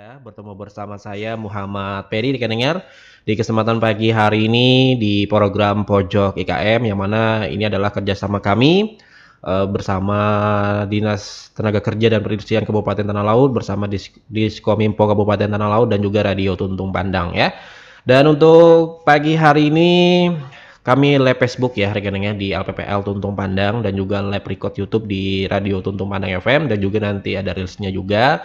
ya, bertemu bersama saya Muhammad Peri di Kendengar di kesempatan pagi hari ini di program Pojok IKM yang mana ini adalah kerjasama kami bersama Dinas Tenaga Kerja dan Perindustrian Kabupaten Tanah Laut bersama Diskominfo Kabupaten Tanah Laut dan juga Radio Tuntung Pandang ya. Dan untuk pagi hari ini kami live Facebook ya rekeningnya di LPPL Tuntung Pandang dan juga live record YouTube di Radio Tuntung Pandang FM dan juga nanti ada reelsnya juga.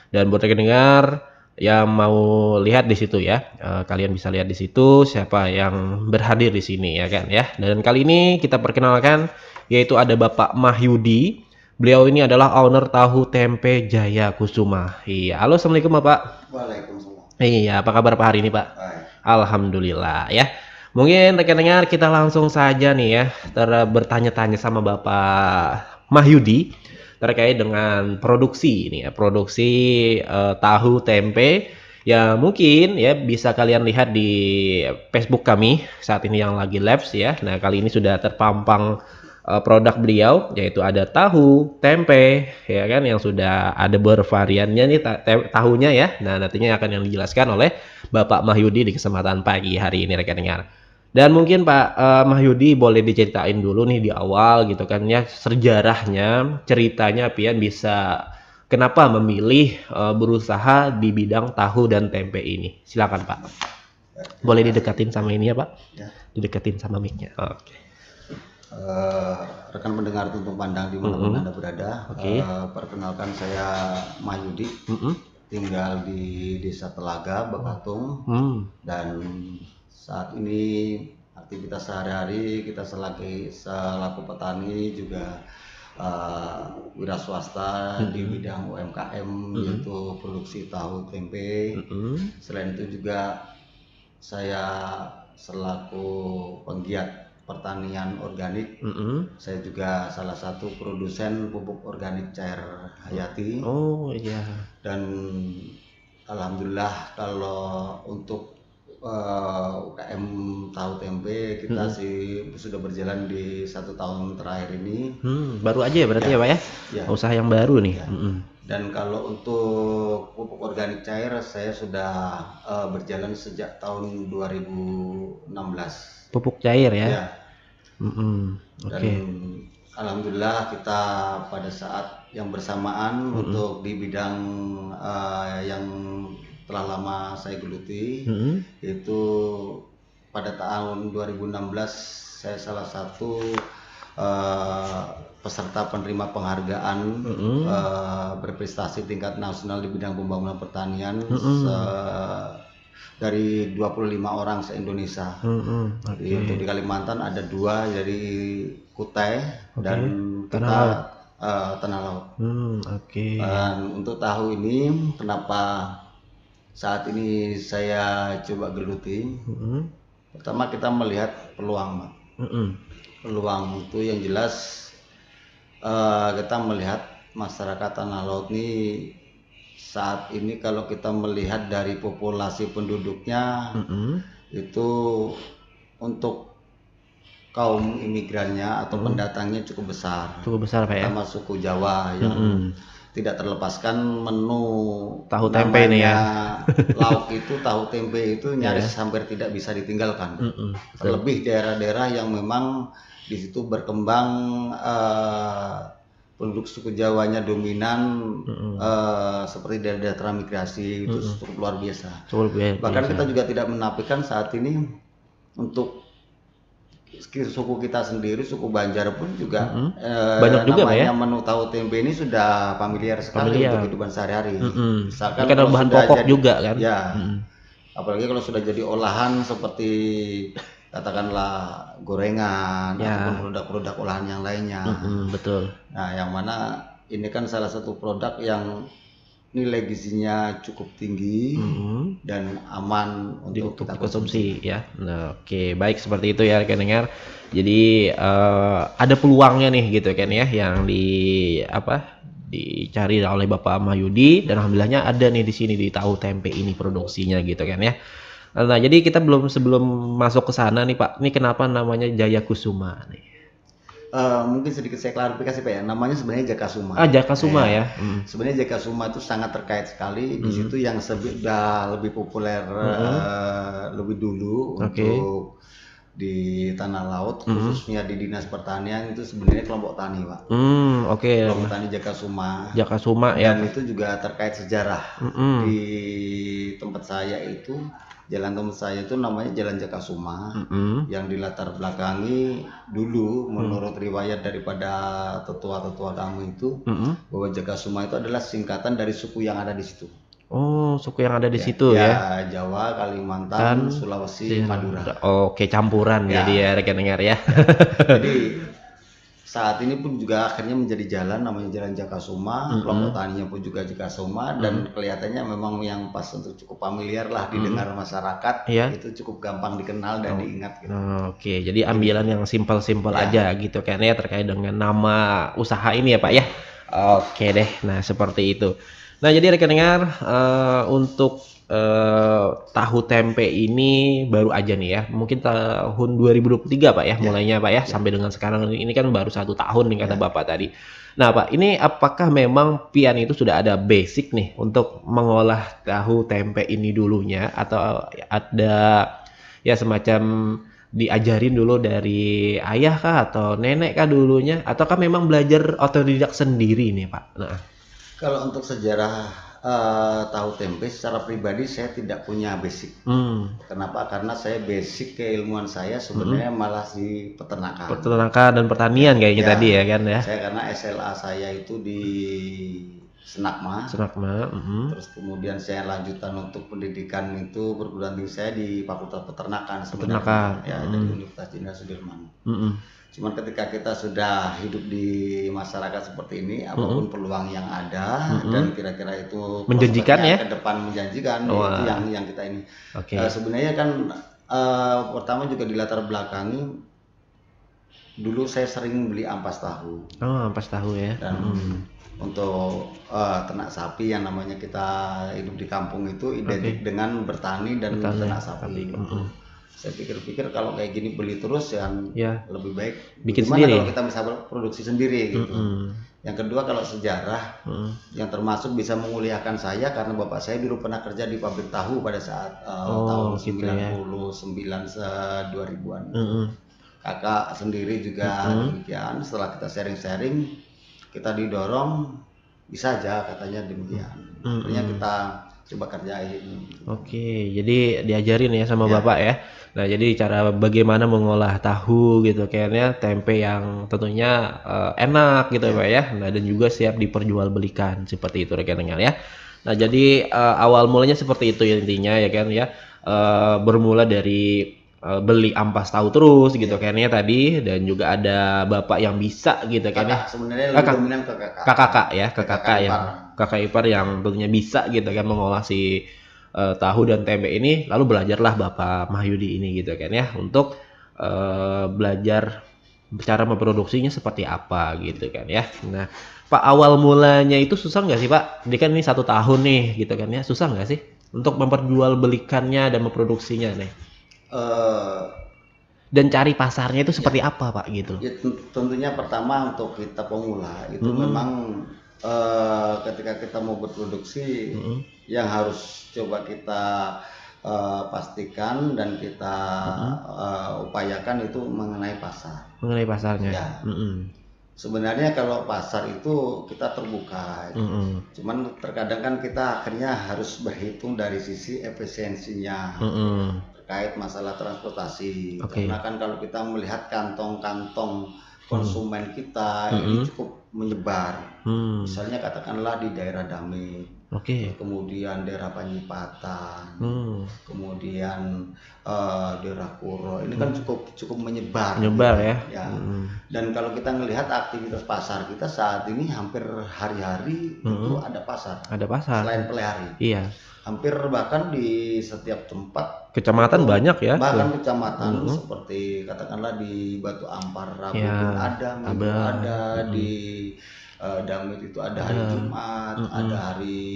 Dan buat pendengar yang mau lihat di situ ya, kalian bisa lihat di situ siapa yang berhadir di sini ya kan ya. Dan kali ini kita perkenalkan yaitu ada Bapak Mahyudi. Beliau ini adalah owner Tahu Tempe Jaya Kusuma. Iya, halo assalamualaikum Bapak. Waalaikumsalam. Iya, apa kabar Pak hari ini Pak? Baik. Alhamdulillah ya. Mungkin rekan dengar kita langsung saja nih ya bertanya-tanya sama Bapak Mahyudi terkait dengan produksi ini ya, produksi tahu tempe ya mungkin ya bisa kalian lihat di Facebook kami saat ini yang lagi live ya. Nah, kali ini sudah terpampang produk beliau yaitu ada tahu tempe ya kan yang sudah ada bervariannya nih tahunya ya. Nah, nantinya akan yang dijelaskan oleh Bapak Mahyudi di kesempatan pagi hari ini rekan dengar. Dan mungkin Pak Mahyudi boleh diceritain dulu nih di awal gitu kan ya sejarahnya, ceritanya pian bisa kenapa memilih berusaha di bidang tahu dan tempe ini. Silakan Pak. Boleh didekatin sama ini ya Pak? Ya. Didekatin sama mic-nya. Oke. Rekan pendengar Tuntung Pandang di mana Anda berada. Oke. Perkenalkan saya Mahyudi, tinggal di Desa Telaga, Bakatung, dan saat ini aktivitas sehari-hari kita selaku petani juga wira swasta di bidang UMKM yaitu produksi tahu tempe. Selain itu juga saya selaku penggiat pertanian organik. Saya juga salah satu produsen pupuk organik cair Hayati. Oh iya. Dan alhamdulillah kalau untuk UKM tahu tempe kita sudah berjalan di 1 tahun terakhir ini. Baru aja ya berarti ya Pak ya? Ya. Usaha yang baru nih. Ya. Dan kalau untuk pupuk organik cair saya sudah berjalan sejak tahun 2016. Pupuk cair ya? Ya. Oke. Dan alhamdulillah kita pada saat yang bersamaan untuk di bidang yang telah lama saya geluti, yaitu pada tahun 2016 saya salah satu peserta penerima penghargaan berprestasi tingkat nasional di bidang pembangunan pertanian dari 25 orang se-Indonesia. Okay. Untuk di Kalimantan ada 2 dari Kutai dan Tanah Laut. Oke. Dan untuk tahu ini kenapa saat ini saya coba geluti. Pertama kita melihat peluang, Pak. Peluang itu yang jelas kita melihat masyarakat Tanah Laut ini saat ini kalau kita melihat dari populasi penduduknya itu untuk kaum imigrannya atau pendatangnya cukup besar. Cukup besar Pak ya. Terutama suku Jawa yang tidak terlepaskan menu tahu tempe ini ya. Lauk itu tahu tempe itu nyaris hampir tidak bisa ditinggalkan. Terlebih daerah-daerah yang memang di situ berkembang penduduk suku Jawanya dominan seperti daerah-daerah transmigrasi itu cukup luar biasa. Bahkan kita juga tidak menafikan saat ini untuk suku kita sendiri, suku Banjar pun juga banyak juga namanya ya? menu tahu tempe ini sudah familiar sekali untuk kehidupan sehari-hari. Misalkan karena bahan pokok juga kan? Ya, apalagi kalau sudah jadi olahan seperti katakanlah gorengan ataupun produk-produk olahan yang lainnya. Betul. Nah, yang mana ini kan salah satu produk yang nilai gizinya cukup tinggi dan aman untuk kita konsumsi ya. Nah, oke, baik seperti itu ya rekan dengar. Jadi ada peluangnya nih gitu kan ya yang dicari oleh Bapak Mahyudi dan alhamdulillahnya ada nih di sini di tahu tempe ini produksinya gitu kan ya. Nah, jadi kita sebelum masuk ke sana nih Pak. Ini kenapa namanya Jaya Kusuma nih? Mungkin sedikit saya klarifikasi Pak ya, namanya sebenarnya Jakasuma. Jakasuma ya. Sebenarnya Jakasuma itu sangat terkait sekali di situ yang sudah lebih populer lebih dulu untuk di tanah laut, khususnya di Dinas Pertanian itu sebenarnya kelompok tani Pak. Kelompok tani Jakasuma. Jakasuma ya. Dan itu juga terkait sejarah. Di tempat saya itu, jalan tempat saya itu namanya Jalan Jakasuma, yang dilatar belakangi dulu menurut riwayat daripada tetua-tetua kami itu, bahwa Jakasuma itu adalah singkatan dari suku yang ada di situ. Oh, suku yang ada di situ ya. Jawa, Kalimantan, Sulawesi, Madura. Oke, campuran jadi ya rekan dengar ya. Jadi saat ini pun juga akhirnya menjadi jalan namanya Jalan Jakasuma, kelompok taninya pun juga Jakasuma, dan kelihatannya memang yang pas untuk cukup familiar lah didengar masyarakat, itu cukup gampang dikenal dan diingat gitu. Oke, jadi ambilan yang simpel-simpel aja gitu kan ya terkait dengan nama usaha ini ya Pak ya. Oke deh, nah seperti itu. Nah jadi rekan dengar untuk tahu tempe ini baru aja nih ya, mungkin tahun 2023 Pak ya mulainya Pak ya, sampai dengan sekarang ini kan baru 1 tahun nih kata Bapak tadi. Nah Pak, ini apakah memang Pian itu sudah ada basic nih untuk mengolah tahu tempe ini dulunya, atau ada ya semacam diajarin dulu dari ayah kah atau nenek kah dulunya, ataukah memang belajar otodidak sendiri nih Pak? Nah, kalau untuk sejarah tahu tempe secara pribadi saya tidak punya basic. Kenapa? Karena saya basic keilmuan saya sebenarnya malah di peternakan. Peternakan dan pertanian kayaknya tadi ya kan ya. Saya karena SLA saya itu di Senakma. Terus kemudian saya lanjutan untuk pendidikan itu perguruan tinggi saya di Fakultas Peternakan sebenarnya. Ya, dari Universitas Jenderal Sudirman. Cuman ketika kita sudah hidup di masyarakat seperti ini, apapun peluang yang ada dan kira-kira itu menjanjikan ya, ke depan menjanjikan, itu yang kita ini. Sebenarnya kan pertama juga di latar belakangi, dulu saya sering beli ampas tahu. Ampas tahu ya. Dan untuk ternak sapi yang namanya kita hidup di kampung itu identik dengan bertani dan ternak sapi. Saya pikir-pikir kalau kayak gini beli terus lebih baik bikin sendiri. Kalau kita bisa produksi sendiri gitu. Yang kedua kalau sejarah yang termasuk bisa menguliakan saya karena bapak saya dulu pernah kerja di pabrik tahu pada saat tahun 99 2000-an. Kakak sendiri juga demikian. Setelah kita sharing-sharing, kita didorong bisa aja katanya demikian. Akhirnya kita coba kerjain. Jadi diajarin ya sama bapak ya. Nah jadi cara bagaimana mengolah tahu gitu kayaknya tempe yang tentunya enak gitu Pak ya. Nah dan juga siap diperjualbelikan seperti itu rekan dengar ya. Nah jadi awal mulanya seperti itu intinya ya kan ya. Bermula dari beli ampas tahu terus gitu kayaknya tadi, dan juga ada bapak yang bisa gitu kan ya. Sebenarnya lebih dominan ke kakak ipar yang tentunya bisa gitu kan mengolah si tahu dan tempe ini, lalu belajarlah Bapak Mahyudi ini gitu kan ya untuk belajar cara memproduksinya seperti apa gitu kan ya. Nah Pak, awal mulanya itu susah nggak sih Pak? Ini kan ini 1 tahun nih gitu kan ya, susah nggak sih untuk memperjualbelikannya dan memproduksinya nih? Dan cari pasarnya itu seperti apa Pak gitu? Ya, tentunya pertama untuk kita pemula itu memang ketika kita mau berproduksi yang harus coba kita pastikan dan kita upayakan itu mengenai pasar. Mengenai pasarnya. Ya. Sebenarnya kalau pasar itu kita terbuka, cuman terkadang kan kita akhirnya harus berhitung dari sisi efisiensinya terkait masalah transportasi. Karena kan kalau kita melihat kantong-kantong konsumen kita ini cukup menyebar. Misalnya katakanlah di daerah Damit, kemudian daerah Panjipatan, kemudian daerah Kuro, ini kan cukup menyebar. Ya. Dan kalau kita melihat aktivitas pasar kita saat ini hampir hari-hari itu ada pasar. Selain pelihari. Iya. Hampir bahkan di setiap tempat. Kecamatan itu, banyak ya. Bahkan kecamatan seperti katakanlah di Batu Ampar Rabu ada, Minggu ada, di Damit itu ada hari Jumat, ada hari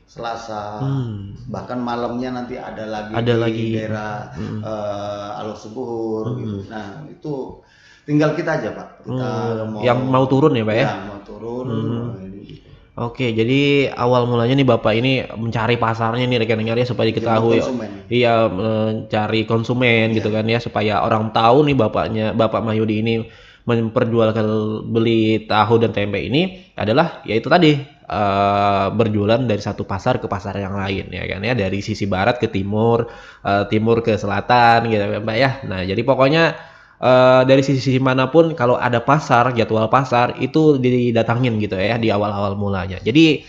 Selasa, bahkan malamnya nanti ada lagi di daerah Alor Sebuhur gitu. Nah itu tinggal kita aja Pak. Kita yang mau turun ya Pak ya? Ya, mau turun. Oke, jadi awal mulanya nih Bapak ini mencari pasarnya nih rekan-rekan ya supaya diketahui. Iya, mencari konsumen gitu kan ya supaya orang tahu nih Bapak Mahyudi ini memperjualkan beli tahu dan tempe ini adalah yaitu tadi berjualan dari satu pasar ke pasar yang lain ya kan ya, dari sisi barat ke timur, timur ke selatan gitu Pak ya. Nah, jadi pokoknya dari sisi manapun kalau ada pasar, jadwal pasar itu didatangin gitu ya di awal-awal mulanya. Jadi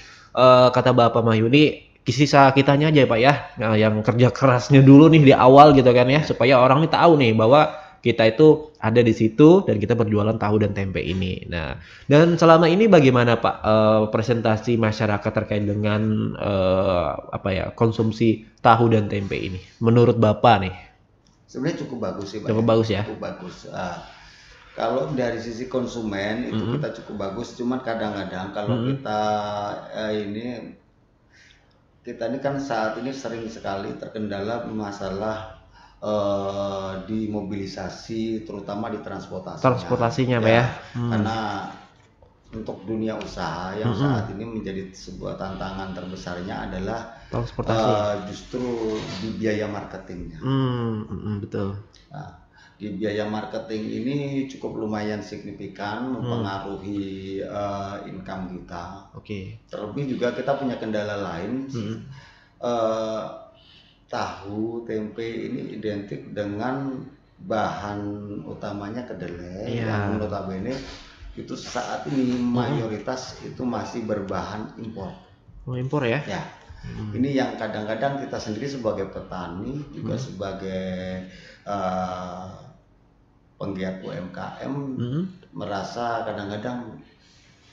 kata Bapak Mahyudi, sisa kitanya aja Pak ya, nah, yang kerja kerasnya dulu nih di awal gitu kan ya, supaya orang nih tahu nih bahwa kita itu ada di situ dan kita berjualan tahu dan tempe ini. Nah, dan selama ini bagaimana Pak presentasi masyarakat terkait dengan apa ya, konsumsi tahu dan tempe ini menurut Bapak nih? Sebenarnya cukup bagus sih Pak. Cukup bagus ya. Cukup bagus. Kalau dari sisi konsumen itu kita cukup bagus, cuman kadang-kadang kalau kita ini kan saat ini sering sekali terkendala masalah dimobilisasi, terutama di transportasinya Pak ya. Karena untuk dunia usaha yang saat ini menjadi sebuah tantangan terbesarnya adalah transportasi. Justru di biaya marketingnya. Betul. Nah, di biaya marketing ini cukup lumayan signifikan mempengaruhi income kita. Terlebih juga kita punya kendala lain. Tahu tempe ini identik dengan bahan utamanya kedelai yang notabene itu saat ini mayoritas itu masih berbahan impor. Impor ya? Ya. Ini yang kadang-kadang kita sendiri sebagai petani juga sebagai penggiat UMKM merasa kadang-kadang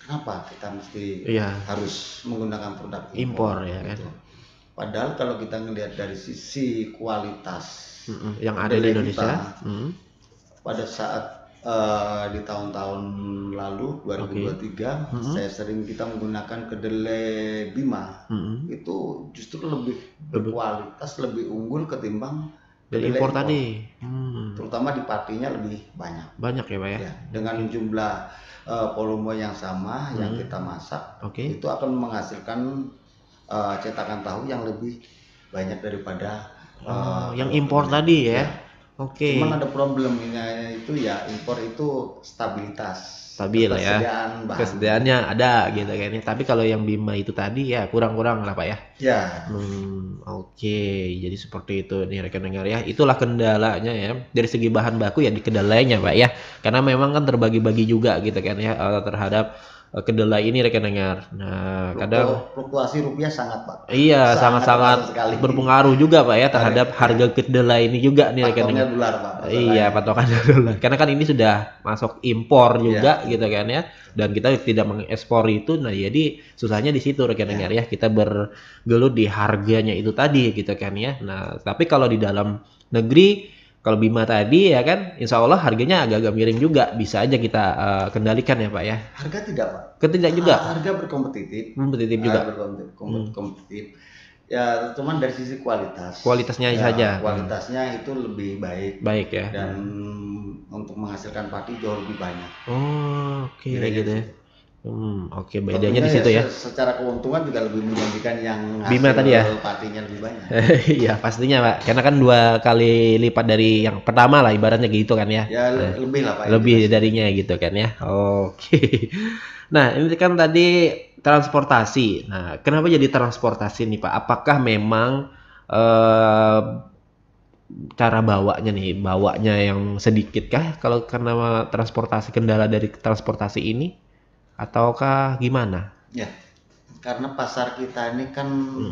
kenapa kita mesti harus menggunakan produk impor ya kan? Gitu. Padahal kalau kita ngelihat dari sisi kualitas yang ada di Indonesia, pada saat di tahun-tahun lalu 2023 saya sering kita menggunakan kedelai Bima itu justru lebih berkualitas, lebih unggul ketimbang dari impor tadi. Terutama di partinya lebih banyak ya Pak ya? Dengan jumlah volume yang sama yang kita masak itu akan menghasilkan cetakan tahu yang lebih banyak daripada yang impor tadi ya. Cuman ada problemnya itu ya, impor itu stabil ya, kesediaannya ada gitu kan ya. Tapi kalau yang Bima itu tadi ya kurang-kurang lah Pak ya. Jadi seperti itu nih rekan dengar ya. Itulah kendalanya ya dari segi bahan baku ya di kedelainya Pak ya. Karena memang kan terbagi-bagi juga gitu kan ya terhadap kedelai ini rekan dengar. Nah, kadang fluktuasi rupiah sangat Pak. Iya, sangat-sangat berpengaruh juga Pak ya terhadap harga kedelai ini juga nih rekan dengar. Iya, patokannya dolar. Karena kan ini sudah masuk impor juga gitu kan ya. Dan kita tidak mengekspor itu. Nah, jadi susahnya di situ rekan dengar ya. Kita bergelut di harganya itu tadi gitu kan ya. Nah, tapi kalau di dalam negeri kalau Bima tadi ya kan, insya Allah harganya agak-agak miring juga, bisa aja kita kendalikan ya Pak ya. Harga tidak Pak. Tidak juga. Harga berkompetitif. Kompetitif juga. Kompetitif. Ya, cuman dari sisi kualitas. Kualitasnya saja. Kualitasnya itu lebih baik. Baik ya. Dan untuk menghasilkan padi jauh lebih banyak. Oke gitu ya. Bedanya di situ ya. Secara keuntungan juga lebih menjanjikan yang Bima tadi ya. Patinya lebih banyak. Iya pastinya Pak, karena kan 2 kali lipat dari yang pertama lah ibaratnya gitu kan ya. Ya lebih lah Pak. Lebih darinya gitu kan ya. Nah ini kan tadi transportasi. Nah kenapa jadi transportasi nih Pak? Apakah memang cara bawanya yang sedikit kah kalau karena transportasi, kendala dari transportasi ini? Ataukah gimana? Ya, karena pasar kita ini kan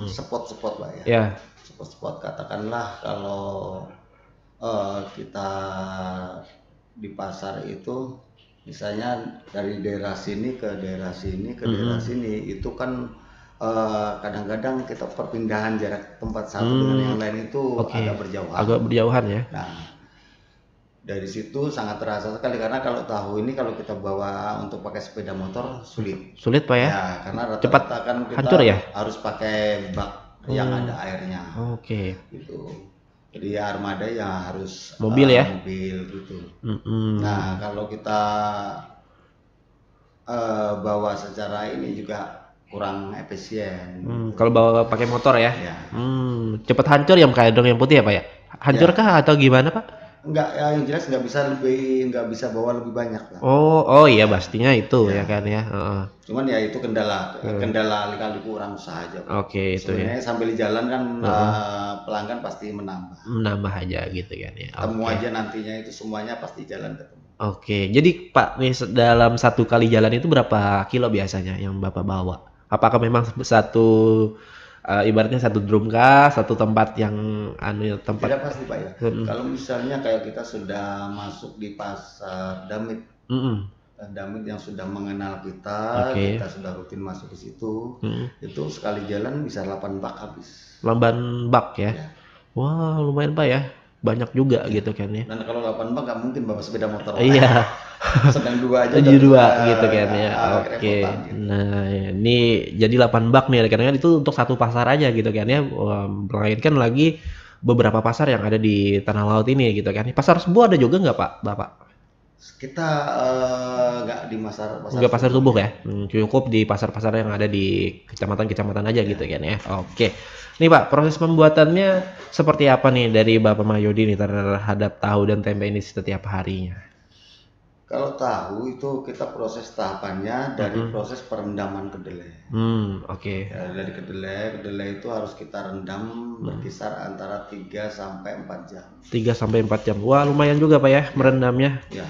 spot-spot Pak ya. Ya. Spot-spot katakanlah kalau kita di pasar itu misalnya dari daerah sini ke daerah sini ke daerah sini itu kan kadang-kadang kita perpindahan jarak tempat satu dengan yang lain itu agak berjauhan ya. Nah, dari situ sangat terasa sekali karena kalau tahu ini kalau kita bawa untuk pakai sepeda motor sulit Pak ya. Ya karena cepat kan kita hancur ya. Harus pakai bak yang ada airnya. Gitu. Jadi armada yang harus mobil ya. Mobil gitu. Nah kalau kita bawa secara ini juga kurang efisien. Kalau bawa pakai motor ya. Ya. Cepet hancur ya kayak dong yang putih ya Pak ya? Hancurkah atau gimana Pak? Enggak, ya, yang jelas nggak bisa bawa lebih banyak Pak. Oh iya pastinya itu ya kan ya. Cuman ya itu kendala kali kurang usaha aja Pak. Oke, itu ya. Sebenarnya sambil jalan kan pelanggan pasti menambah aja gitu kan ya. Temu aja nantinya itu semuanya pasti jalan ketemu. Oke, jadi Pak nih dalam satu kali jalan itu berapa kilo biasanya yang Bapak bawa? Apakah memang satu ibaratnya satu drum kah, satu tempat yang tempat? Tidak pasti Pak ya. Kalau misalnya kayak kita sudah masuk di pasar Damit, Damit yang sudah mengenal kita, kita sudah rutin masuk ke situ, itu sekali jalan bisa 8 bak habis. 8 bak ya? Wah lumayan Pak ya, banyak juga gitu kan ya. Dan kalau 8 bak nggak mungkin bawa sepeda motor. Iya. Sedang 2 aja. 2 gitu kan ya. Oke. Nah ini jadi 8 bak nih karena itu untuk satu pasar aja gitu kan ya. Melainkan lagi beberapa pasar yang ada di Tanah Laut ini gitu kan. Pasar Subuh ada juga nggak Pak Bapak? Kita nggak di pasar Subuh ya. Cukup di pasar-pasar yang ada di kecamatan-kecamatan aja gitu kan ya. Oke. Nih Pak, proses pembuatannya seperti apa nih dari Bapak Mahyudi nih terhadap tahu dan tempe ini setiap harinya? Kalau tahu itu kita proses tahapannya dari proses perendaman kedelai. Ya, dari kedelai itu harus kita rendam berkisar antara 3 sampai 4 jam. 3 sampai 4 jam. Wah, lumayan juga Pak ya merendamnya. Ya.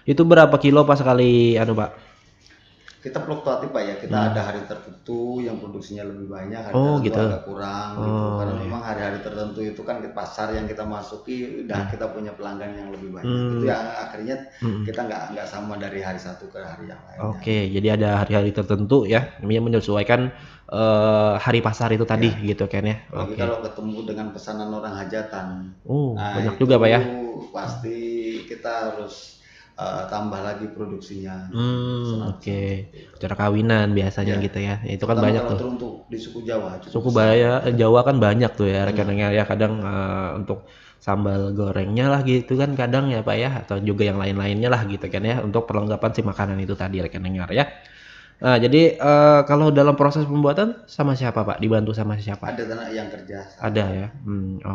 Itu berapa kilo Pak sekali Pak? Kita fluktuatif Pak ya, kita ada hari tertentu yang produksinya lebih banyak, hari tertentu gitu. agak kurang gitu. Karena memang hari-hari tertentu itu kan di pasar yang kita masuki udah kita punya pelanggan yang lebih banyak. Itu yang akhirnya kita nggak sama dari hari satu ke hari yang lain. Oke, jadi ada hari-hari tertentu ya, yang menyesuaikan hari pasar itu tadi gitu kan ya. Oke. Kalau ketemu dengan pesanan orang hajatan, banyak juga Pak ya. Pasti kita harus tambah lagi produksinya. Oke. Acara kawinan biasanya gitu ya. Itu kan banyak tuh. Untuk di suku Jawa. Suku Jawa kan banyak tuh ya rekannya ya kadang untuk sambal gorengnya lah gitu kan kadang ya Pak ya atau juga yang lain-lainnya lah gitu kan ya untuk perlengkapan si makanan itu tadi rekannya ya. Nah, jadi kalau dalam proses pembuatan sama siapa Pak? Dibantu sama siapa? Ada anak yang kerja. Ada ya.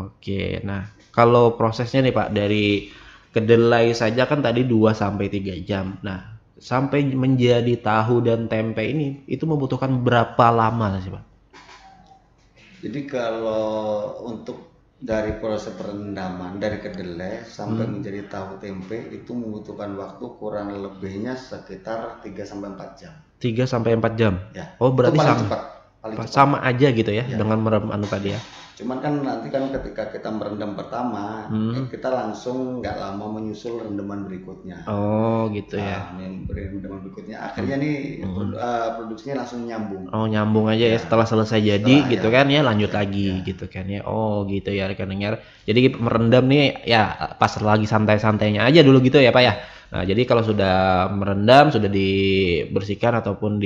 Oke. Nah, kalau prosesnya nih Pak dari kedelai saja kan tadi 2 sampai 3 jam. Nah, sampai menjadi tahu dan tempe ini itu membutuhkan berapa lama sih, Pak? Jadi kalau untuk dari proses perendaman dari kedelai sampai menjadi tahu tempe itu membutuhkan waktu kurang lebihnya sekitar 3 sampai 4 jam. 3 sampai 4 jam. Ya. Oh, berarti paling cepat. Sama aja gitu ya dengan merendam tadi ya. Cuman kan nanti kan ketika kita merendam pertama, kita langsung nggak lama menyusul rendaman berikutnya. Oh gitu ya. Rendaman berikutnya akhirnya nih produksinya langsung nyambung. Oh nyambung aja ya setelah selesai jadi gitu kan ya lanjut lagi gitu kan ya. Oh gitu ya rekan dengar. Jadi merendam nih ya pas lagi santai-santainya aja dulu gitu ya Pak ya. Nah jadi kalau sudah merendam sudah dibersihkan ataupun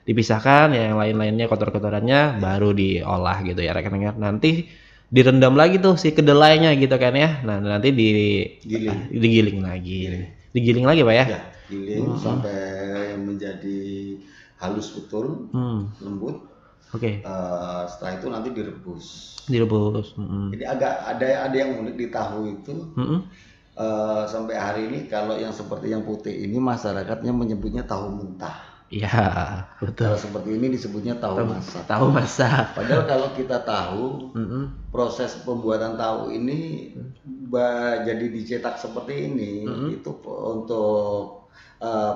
dipisahkan ya yang lain-lainnya kotor-kotorannya baru diolah gitu ya rekan-rekan. Nanti direndam lagi tuh si kedelainya gitu kan ya. Nah nanti digiling lagi. Digiling lagi Pak ya? Ya, giling sampai menjadi halus betul, lembut. Oke. Setelah itu nanti direbus. Jadi agak ada yang unik di tahu itu. Sampai hari ini kalau yang seperti yang putih ini masyarakatnya menyebutnya tahu mentah. Iya, betul. Kalau seperti ini disebutnya tahu masak. Tahu masak. Padahal kalau kita tahu proses pembuatan tahu ini jadi dicetak seperti ini itu untuk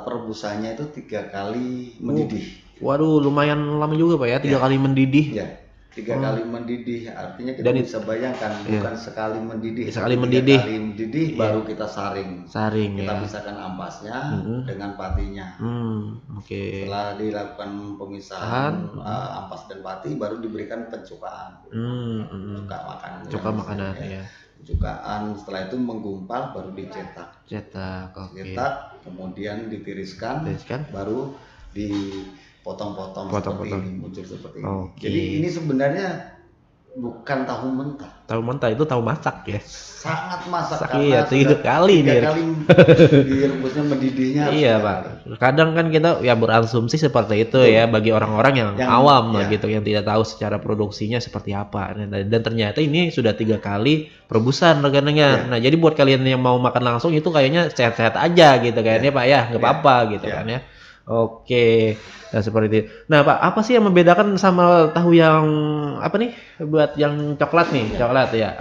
perebusannya itu 3 kali mendidih. Waduh, lumayan lama juga Pak ya, 3 kali mendidih. Ya. 3 kali mendidih artinya kita bisa bayangkan bukan sekali mendidih. Sekali mendidih. 3 kali mendidih baru kita saring. Kita ya. pisahkan ampasnya dengan patinya. Oke. Setelah dilakukan pemisahan ampas dan pati baru diberikan pencukaan. Cuka makanan ya. Cukaan setelah itu menggumpal baru dicetak. Cetak kemudian ditiriskan. Baru di potong-potong seperti ini, muncul seperti ini. Jadi ini sebenarnya bukan tahu mentah. Tahu mentah itu tahu masak ya. Sangat masak Iya, karena 3 kali nih. 3 kali direbusnya mendidihnya. Iya Pak. Kadang kan kita ya berasumsi seperti itu ya bagi orang-orang yang awam gitu, yang tidak tahu secara produksinya seperti apa. Dan ternyata ini sudah 3 kali perebusan rekan-rekan. Nah jadi buat kalian yang mau makan langsung itu kayaknya sehat-sehat aja gitu kan ya Pak ya, nggak apa-apa gitu kan ya. Oke, nah seperti itu. Nah Pak, apa sih yang membedakan sama tahu yang apa nih? Buat yang coklat nih, coklat ya.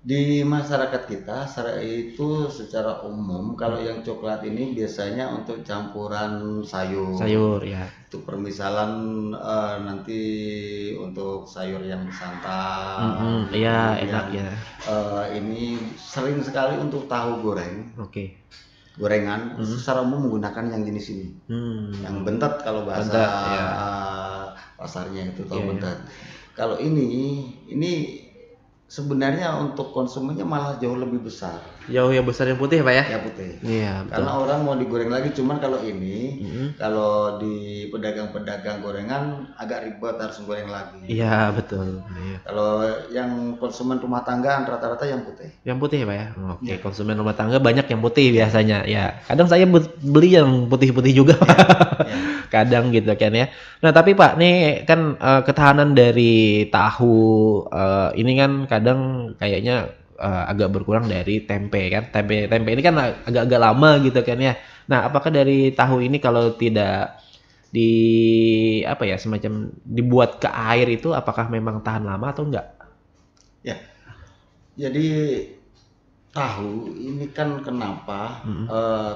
Di masyarakat kita itu secara umum kalau yang coklat ini biasanya untuk campuran sayur. Sayur ya. Itu permisalan nanti untuk sayur yang santan. Iya, enak ya. Ini sering sekali untuk tahu goreng. Oke. Gorengan secara umum menggunakan yang jenis ini, yang bentet kalau bahasa pasarnya itu tahu bentet. Kalau ini sebenarnya untuk konsumennya malah jauh lebih besar. Jauh yang besar yang putih Pak ya? Ya putih. Iya. Karena orang mau digoreng lagi, cuman kalau ini kalau di pedagang-pedagang gorengan agak ribet harus goreng lagi. Iya betul. Iya. Kalau yang konsumen rumah tangga rata-rata yang putih. Yang putih Pak ya? Oke, konsumen rumah tangga banyak yang putih biasanya. Ya, kadang saya beli yang putih-putih juga Pak. Kadang gitu kan ya. Nah tapi Pak, nih kan ketahanan dari tahu ini kan kadang kayaknya agak berkurang dari tempe kan. Tempe ini kan agak-agak lama gitu kan ya. Nah, apakah dari tahu ini kalau tidak di apa ya semacam dibuat ke air itu apakah memang tahan lama atau enggak? Ya. Jadi tahu ini kan kenapa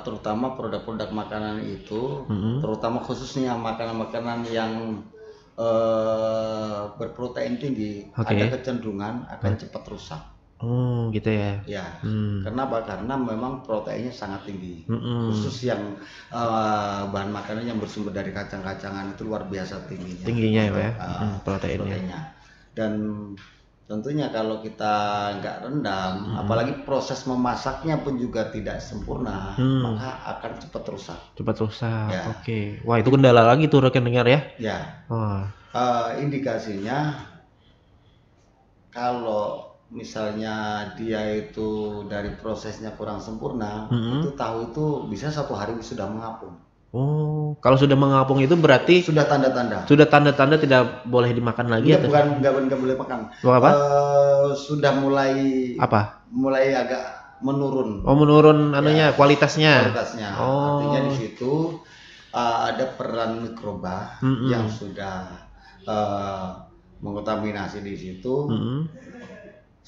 terutama produk-produk makanan itu terutama khususnya makanan-makanan yang berprotein tinggi ada kecenderungan akan cepat rusak. Gitu ya. Ya. Kenapa? Karena memang proteinnya sangat tinggi. Khusus yang bahan makanan yang bersumber dari kacang-kacangan itu luar biasa tingginya. Tingginya ya Pak ya. Proteinnya. Dan tentunya kalau kita nggak rendam, apalagi proses memasaknya pun juga tidak sempurna, maka akan cepat rusak. Cepat rusak. Oke. Wah itu kendala lagi tuh rekan dengar ya. Ya. Indikasinya kalau misalnya dia itu dari prosesnya kurang sempurna, itu tahu itu bisa 1 hari sudah mengapung. Oh, kalau sudah mengapung itu berarti sudah tanda-tanda. Sudah tanda-tanda tidak boleh dimakan lagi atau? Nggak boleh makan. Apa? Sudah mulai apa? Mulai agak menurun. Oh, menurun anunya kualitasnya. Artinya di situ ada peran mikroba yang sudah mengontaminasi di situ.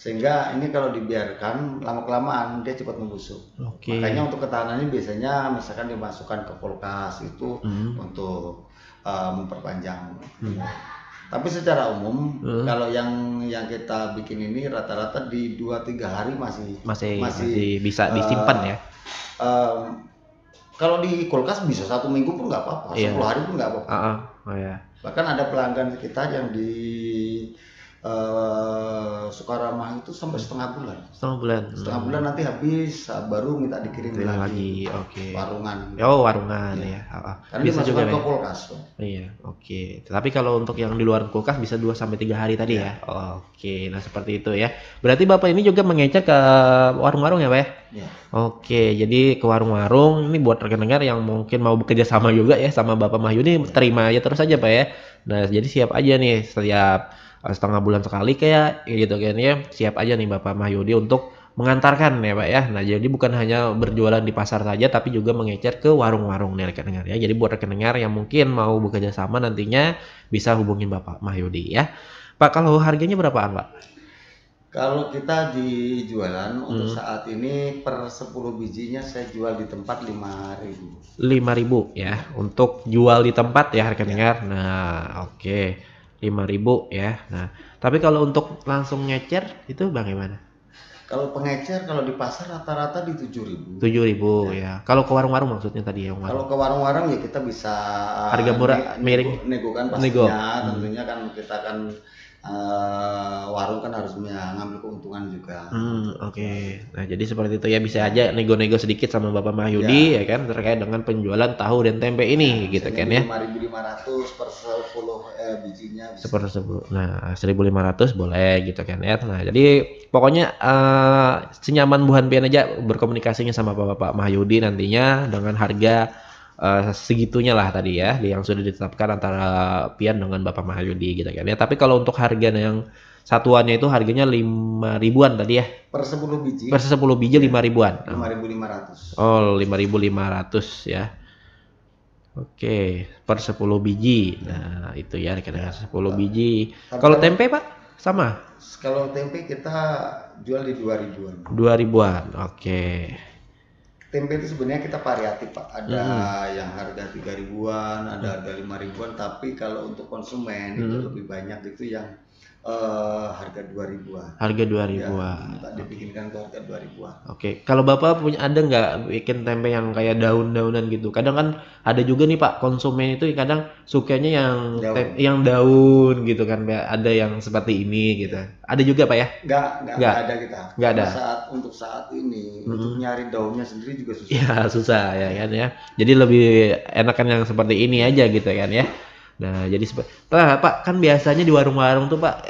Sehingga ini kalau dibiarkan lama-kelamaan dia cepat membusuk. Makanya untuk ketahanannya biasanya misalkan dimasukkan ke kulkas itu untuk memperpanjang. Tapi secara umum kalau yang kita bikin ini rata-rata di 2-3 hari masih bisa disimpan ya. Kalau di kulkas bisa 1 minggu pun nggak apa-apa, 10 hari pun nggak apa-apa. Bahkan ada pelanggan kita yang di Sukaramah itu sampai setengah bulan. Setengah bulan nanti habis baru minta dikirim lagi. Warungan. Warungan ya. Kan bisa juga ke kulkas. Iya, Tapi kalau untuk yang di luar kulkas bisa 2-3 hari tadi ya. Nah seperti itu ya. Berarti Bapak ini juga mengecer ke warung-warung ya Pak ya? Jadi ke warung-warung ini buat rekan dengar yang mungkin mau bekerja sama juga ya sama Bapak Mahyudi, terima aja terus aja Pak ya. Nah jadi siap aja nih setiap setengah bulan sekali kayak gitu kan ya, siap aja nih Bapak Mahyudi untuk mengantarkan ya Pak ya. Nah jadi bukan hanya berjualan di pasar saja tapi juga mengecer ke warung-warung nih rekan dengar ya. Jadi buat rekan dengar yang mungkin mau bekerja sama nantinya bisa hubungin Bapak Mahyudi ya. Pak, kalau harganya berapaan Pak? Kalau kita di jualan untuk saat ini per 10 bijinya saya jual di tempat 5.000. 5.000 ya untuk jual di tempat ya rekan dengar. Nah 5.000 ya. Nah, tapi kalau untuk langsung ngecer itu bagaimana? Kalau pengecer kalau di pasar rata-rata di 7.000. 7.000 ya. Kalau ke warung-warung maksudnya tadi yang Kalau ke warung-warung ya kita bisa harga murah miring negokan pastinya. Tentunya kan kita kan warung kan harus ngambil keuntungan juga. Oke. Nah, jadi seperti itu ya, bisa aja nego-nego sedikit sama Bapak Mahyudi ya kan terkait dengan penjualan tahu dan tempe ini gitu kan ya. 5.500 per 10 bijinya bisa. Seper 10. Nah, 1.500 boleh gitu kan ya. Nah, jadi pokoknya senyaman Bu Hanpian aja berkomunikasinya sama Bapak Mahyudi nantinya dengan harga segitunya lah tadi ya yang sudah ditetapkan antara Pian dengan Bapak Mahyudi gitu kan ya. Tapi kalau untuk harga yang satuannya itu harganya 5 ribuan tadi ya. Per 10 biji. Per 10 biji 5 ribuan. 5.500. Oh, 5.500 ya. Oke, per 10 biji. Nah, itu ya kadang 10 biji. Kalau tempe, Pak? Sama? Kalau tempe kita jual di 2 ribuan. 2 ribuan. Oke. Tempe itu sebenarnya kita variatif, Pak. Ada yang harga 3 ribuan, ada harga 5 ribuan, tapi kalau untuk konsumen itu lebih banyak itu yang harga 2 ribuan. Harga 2 ribuan. Ya, dibikinkan itu harga 2 ribuan. Oke. Kalau Bapak punya ada nggak bikin tempe yang kayak daun-daunan gitu? Kadang kan ada juga nih Pak, konsumen itu kadang sukanya yang daun gitu kan. Ada yang seperti ini gitu. Ada juga Pak ya? Nggak ada kita. Nggak ada. Untuk saat ini untuk nyari daunnya sendiri juga susah. Ya susah ya kan ya. Jadi lebih enakan yang seperti ini aja gitu kan ya. Nah jadi Pak kan biasanya di warung-warung tuh Pak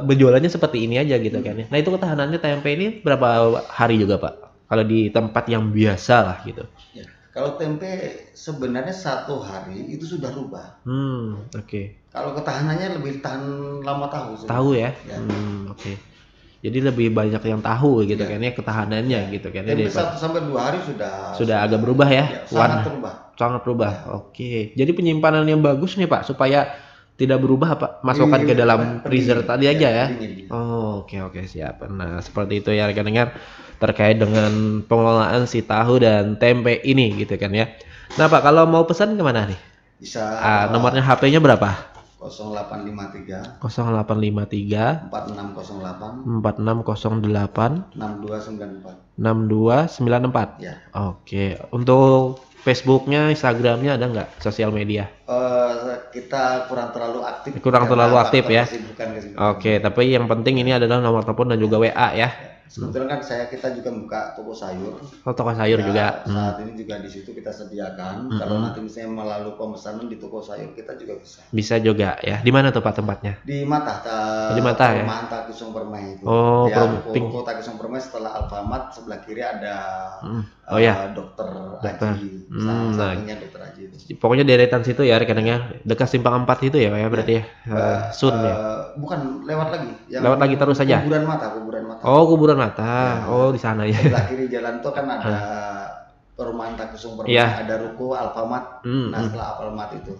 berjualannya seperti ini aja gitu kan ya. Nah itu ketahanannya tempe ini berapa hari juga Pak? Kalau di tempat yang biasa lah gitu. Ya, kalau tempe sebenarnya 1 hari itu sudah rubah. Oke. Kalau ketahanannya lebih tahan lama tahu. Tahu ya. Oke. Jadi lebih banyak yang tahu gitu kan ya ketahanannya gitu kan ya. Tempe 1-2 hari sudah agak berubah ya. Sangat berubah. Oke. Jadi penyimpanan yang bagus nih Pak supaya tidak berubah Pak. Masukkan ke dalam freezer tadi aja ya. Oke siap. Nah, seperti itu ya rekan-rekan terkait dengan pengelolaan si tahu dan tempe ini gitu kan ya. Nah, Pak kalau mau pesan kemana nih? Bisa nomornya HP-nya berapa? 0853 4608 6294 ya. Oke. Untuk Facebooknya, Instagramnya ada nggak sosial media? Kita kurang terlalu aktif. Ya. Oke, tapi yang penting ini adalah nomor telepon dan juga WA ya. Sebetulnya kan kita juga buka toko sayur. Toko sayur juga. Saat ini juga di situ kita sediakan. Kalau nanti misalnya melalui pemesanan di toko sayur kita juga bisa. Bisa juga ya. Di mana tuh Pak tempatnya? Di Mata. Di Mata ya. Perumahan Takisung Permai itu. Toko Takisung Permai setelah Alfamart sebelah kiri ada Dokter Aji. Sampingnya Dokter Aji itu. Pokoknya deretan situ ya rekan-rekan. Dekat Simpang 4 itu ya Pak ya berarti ya. Sun ya. Bukan, lewat lagi. Lewat lagi terus saja. Kuburan Mata. Oh, Kuburan Mata. Di sana ya. Sebelah kiri jalan tuh kan ada perumahan Takisung Permai, ada ruko Alfamart. Nah, setelah Alfamart itu.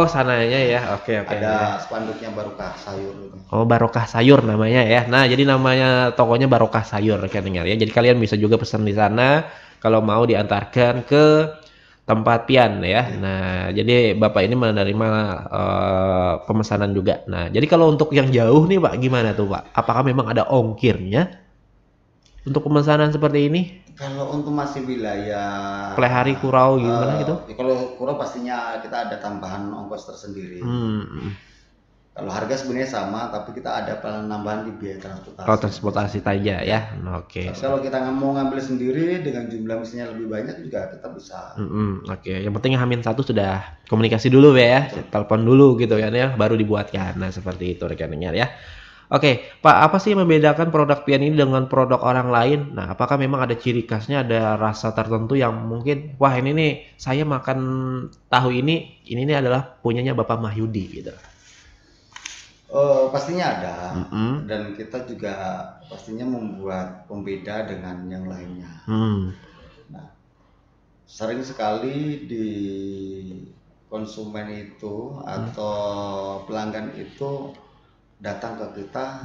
Sananya ya. Oke. Ada spanduknya Barokah Sayur gitu. Barokah Sayur namanya ya. Nah, jadi namanya tokonya Barokah Sayur kan dengar ya. Jadi kalian bisa juga pesan di sana kalau mau diantarkan ke tempat Pian ya. Nah, jadi Bapak ini menerima pemesanan juga. Nah, jadi kalau untuk yang jauh nih Pak, gimana tuh Pak? Apakah memang ada ongkirnya untuk pemesanan seperti ini? Kalau untuk masih wilayah Plehari, Kurau gimana gitu? Kalau Kurau pastinya kita ada tambahan ongkos tersendiri. Kalau harga sebenarnya sama, tapi kita ada penambahan di biaya transportasi. Transportasi saja ya. Oke. Kalau kita mau ngambil sendiri dengan jumlah misalnya lebih banyak juga kita bisa. Oke. Yang penting H-1 sudah komunikasi dulu ya. Telepon dulu gitu kan ya, baru dibuatkan. Nah, seperti itu rekan-rekan ya. Oke, Pak, apa sih yang membedakan produk Pian ini dengan produk orang lain? Nah, apakah memang ada ciri khasnya, ada rasa tertentu yang mungkin, wah ini nih saya makan tahu ini nih adalah punyanya Bapak Mahyudi gitu. Pastinya ada, dan kita juga pastinya membuat pembeda dengan yang lainnya. Nah, sering sekali di konsumen itu atau pelanggan itu datang ke kita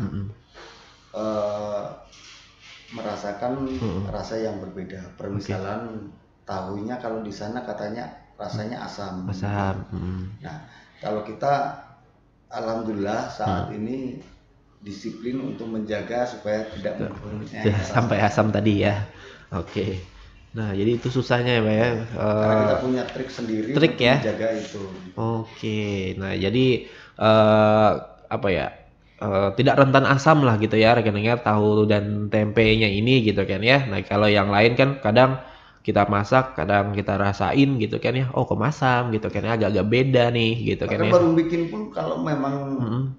merasakan rasa yang berbeda. Permisalan tahunya kalau di sana katanya rasanya asam. Nah, kalau kita alhamdulillah saat ini disiplin untuk menjaga supaya tidak sampai asam tadi ya. Oke. Nah, jadi itu susahnya ya, Pak ya. Karena kita punya trik sendiri untuk menjaga itu. Oke. Nah, jadi apa ya? tidak rentan asam lah gitu ya rekan-rekan, tahu dan tempenya ini gitu kan ya. Nah kalau yang lain kan kadang kita masak, kadang kita rasain gitu kan ya, oh kok masam gitu kan ya, agak-agak beda nih gitu kan Bahkan ya. baru bikin pun kalau memang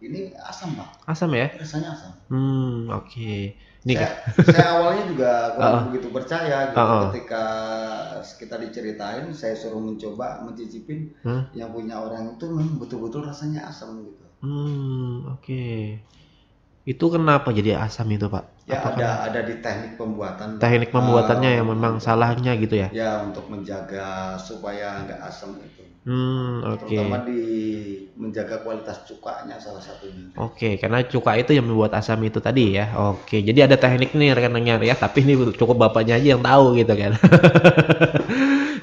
ini asam Pak, Asam ya? rasanya asam. Oke. Ini Saya awalnya juga kurang Heeh. begitu percaya gitu. Heeh. Ketika kita diceritain, saya suruh mencoba mencicipin, yang punya orang itu memang betul-betul rasanya asam gitu. Oke. Itu kenapa jadi asam itu, Pak? Ya Apakah ada di teknik pembuatan, Pak. teknik pembuatannya yang memang Untuk salahnya gitu ya? ya untuk menjaga supaya nggak asam itu. Oke. Terutama di menjaga kualitas cukanya salah satunya. Oke, karena cuka itu yang membuat asam itu tadi ya. Oke, jadi ada teknik nih rekan-rekan ya, tapi ini cukup bapaknya aja yang tahu gitu kan.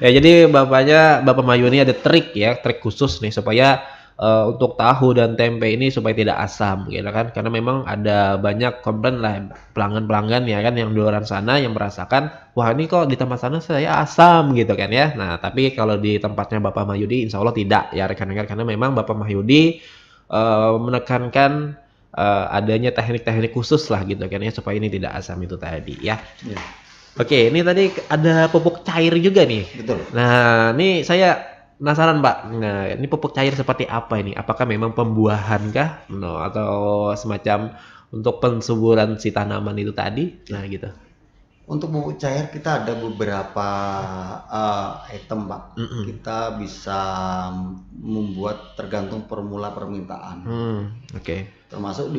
Ya, jadi Bapak Mayu ini ada trik ya, trik khusus nih supaya untuk tahu dan tempe ini supaya tidak asam gitu kan. Karena memang ada banyak komplain lah pelanggan-pelanggan ya kan yang di luar sana yang merasakan, wah ini kok di tempat sana saya asam gitu kan ya. Nah, tapi kalau di tempatnya Bapak Mahyudi insya Allah tidak ya rekan-rekan, karena memang Bapak Mahyudi menekankan adanya teknik-teknik khusus lah gitu kan ya supaya ini tidak asam itu tadi ya. Oke, ini tadi ada pupuk cair juga nih. Betul. Nah, ini saya penasaran Pak. Nah, ini pupuk cair seperti apa ini? Apakah memang pembuahan kah? No, atau semacam untuk pensuburan si tanaman itu tadi? Nah, gitu. Untuk pupuk cair kita ada beberapa item Pak. Kita bisa membuat tergantung formula permintaan. Oke. Termasuk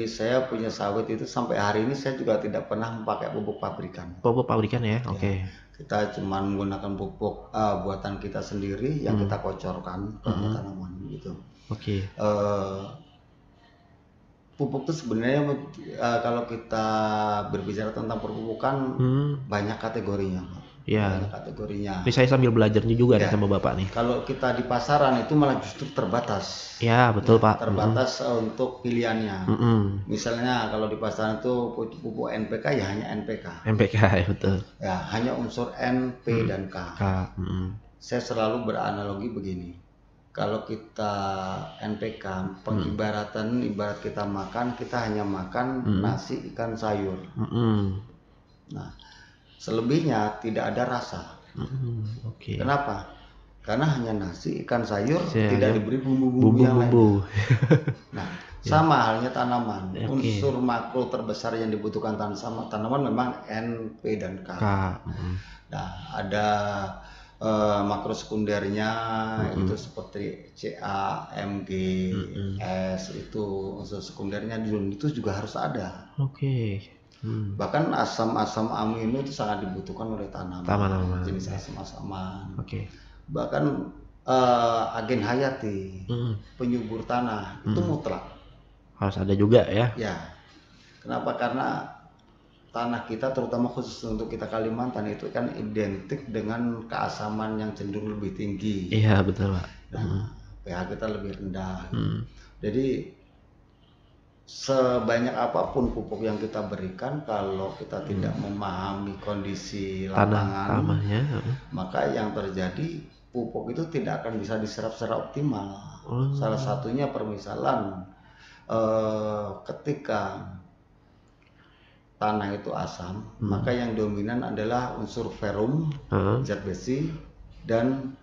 saya punya sawit itu sampai hari ini saya juga tidak pernah memakai pupuk pabrikan. Pupuk pabrikan ya, oke. Kita cuma menggunakan pupuk buatan kita sendiri yang kita kocorkan ke tanaman gitu. Oke. Pupuk itu sebenarnya kalau kita berbicara tentang perpupukan banyak kategorinya, Pak. Ya. Banyak kategorinya. Ini saya sambil belajarnya juga nih sama Bapak nih. Kalau kita di pasaran itu malah justru terbatas. Ya, betul Pak. Terbatas untuk pilihannya. Misalnya kalau di pasaran itu pupuk NPK ya hanya NPK. NPK ya betul. Ya hanya unsur N, P dan K. Saya selalu beranalogi begini. Kalau kita NPK, ibarat kita makan, kita hanya makan nasi, ikan, sayur. Nah, selebihnya tidak ada rasa. Kenapa? Karena hanya nasi, ikan, sayur, tidak diberi bumbu-bumbu yang lain. Nah, sama halnya tanaman. Unsur makro terbesar yang dibutuhkan tanaman memang N, P, dan K. Nah, ada makro sekundernya itu seperti Ca, Mg, S, itu unsur sekundernya itu juga harus ada. Bahkan asam-asam amino itu sangat dibutuhkan oleh tanaman. Jenis asam-asaman. Bahkan agen hayati, penyubur tanah itu mutlak. Harus ada juga ya. Ya. Kenapa? Karena tanah kita terutama khusus untuk kita Kalimantan itu kan identik dengan keasaman yang cenderung lebih tinggi. Iya betul Pak. Nah, pH kita lebih rendah. Jadi sebanyak apapun pupuk yang kita berikan kalau kita tidak memahami kondisi lapangan, maka yang terjadi pupuk itu tidak akan bisa diserap secara optimal. Salah satunya permisalan ketika tanah itu asam, maka yang dominan adalah unsur ferum, zat besi, dan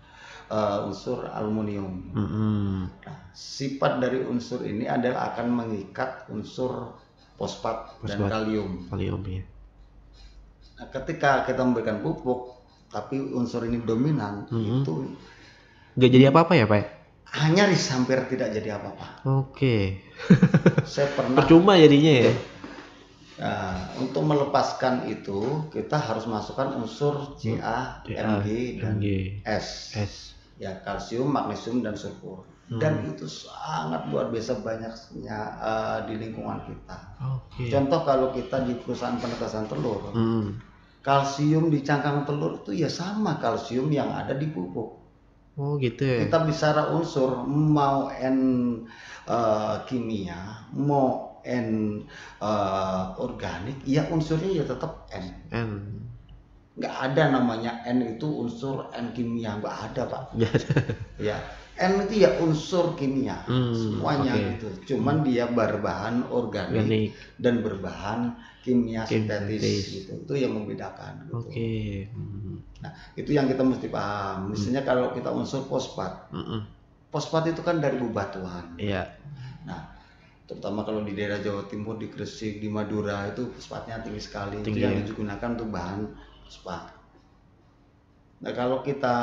unsur aluminium. Nah, sifat dari unsur ini adalah akan mengikat unsur fosfat dan kalium. Ya. Nah, ketika kita memberikan pupuk, tapi unsur ini dominan, itu nggak jadi apa-apa ya Pak? Hanya hampir tidak jadi apa-apa. Saya pernah. Percuma jadinya ya. Nah, untuk melepaskan itu kita harus masukkan unsur Ca, Mg, dan S. Ya, kalsium, magnesium, dan sulfur. Dan itu sangat luar biasa banyaknya di lingkungan kita. Contoh kalau kita di perusahaan penetesan telur, kalsium di cangkang telur itu ya sama kalsium yang ada di pupuk. Gitu ya. Kita bicara unsur, mau N kimia, mau N organik, ya unsurnya ya tetap N. Nggak ada namanya N itu unsur N kimia, nggak ada Pak. Ya, N itu ya unsur kimia, semuanya gitu. Cuman dia berbahan organik dan berbahan kimia sintetis gitu. Itu yang membedakan gitu. Nah, itu yang kita mesti paham. Misalnya kalau kita unsur fosfat. Fosfat itu kan dari bebatuan. Iya. Nah, terutama kalau di daerah Jawa Timur, di Gresik, di Madura itu fosfatnya tinggi sekali. Itu yang digunakan untuk bahan fosfat. Nah, kalau kita